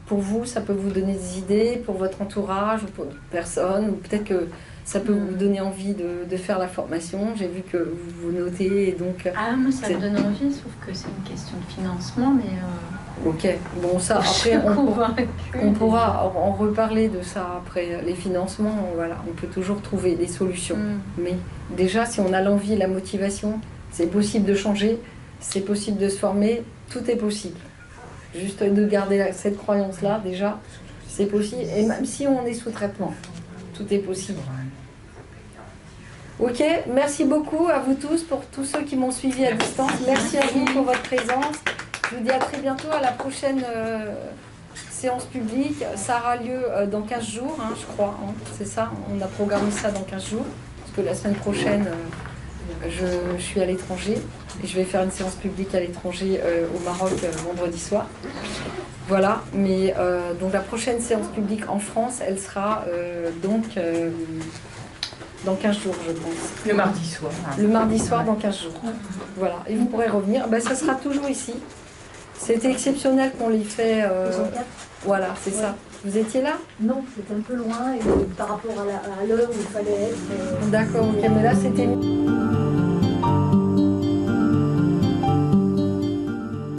pour vous, ça peut vous donner des idées, pour votre entourage, ou pour d'autres personnes, ou peut-être que ça peut vous donner envie de faire la formation. J'ai vu que vous notez, et donc... moi, ça me donne envie, sauf que c'est une question de financement, mais... Ok, bon ça, après, on pourra en reparler de ça après. Les financements, voilà, on peut toujours trouver des solutions. Mais déjà, si on a l'envie et la motivation, c'est possible de changer, c'est possible de se former, tout est possible. Juste de garder cette croyance-là, déjà, c'est possible. Et même si on est sous traitement, tout est possible. Ok, merci beaucoup à vous tous, pour tous ceux qui m'ont suivi à distance. Merci à vous pour votre présence. Je vous dis à très bientôt, à la prochaine séance publique. Ça aura lieu dans 15 jours, hein, je crois. Hein, c'est ça, on a programmé ça dans 15 jours. Parce que la semaine prochaine, je suis à l'étranger. Et je vais faire une séance publique à l'étranger au Maroc vendredi soir. Voilà, mais donc la prochaine séance publique en France, elle sera dans 15 jours, je pense. Le mardi soir. Le mardi soir, dans 15 jours. Voilà, et vous pourrez revenir. Ça sera toujours ici. C'était exceptionnel qu'on l'ait fait. Voilà, c'est ça. Vous étiez là ? Non, c'était un peu loin et par rapport à l'heure où il fallait être. D'accord, ok, mais là c'était...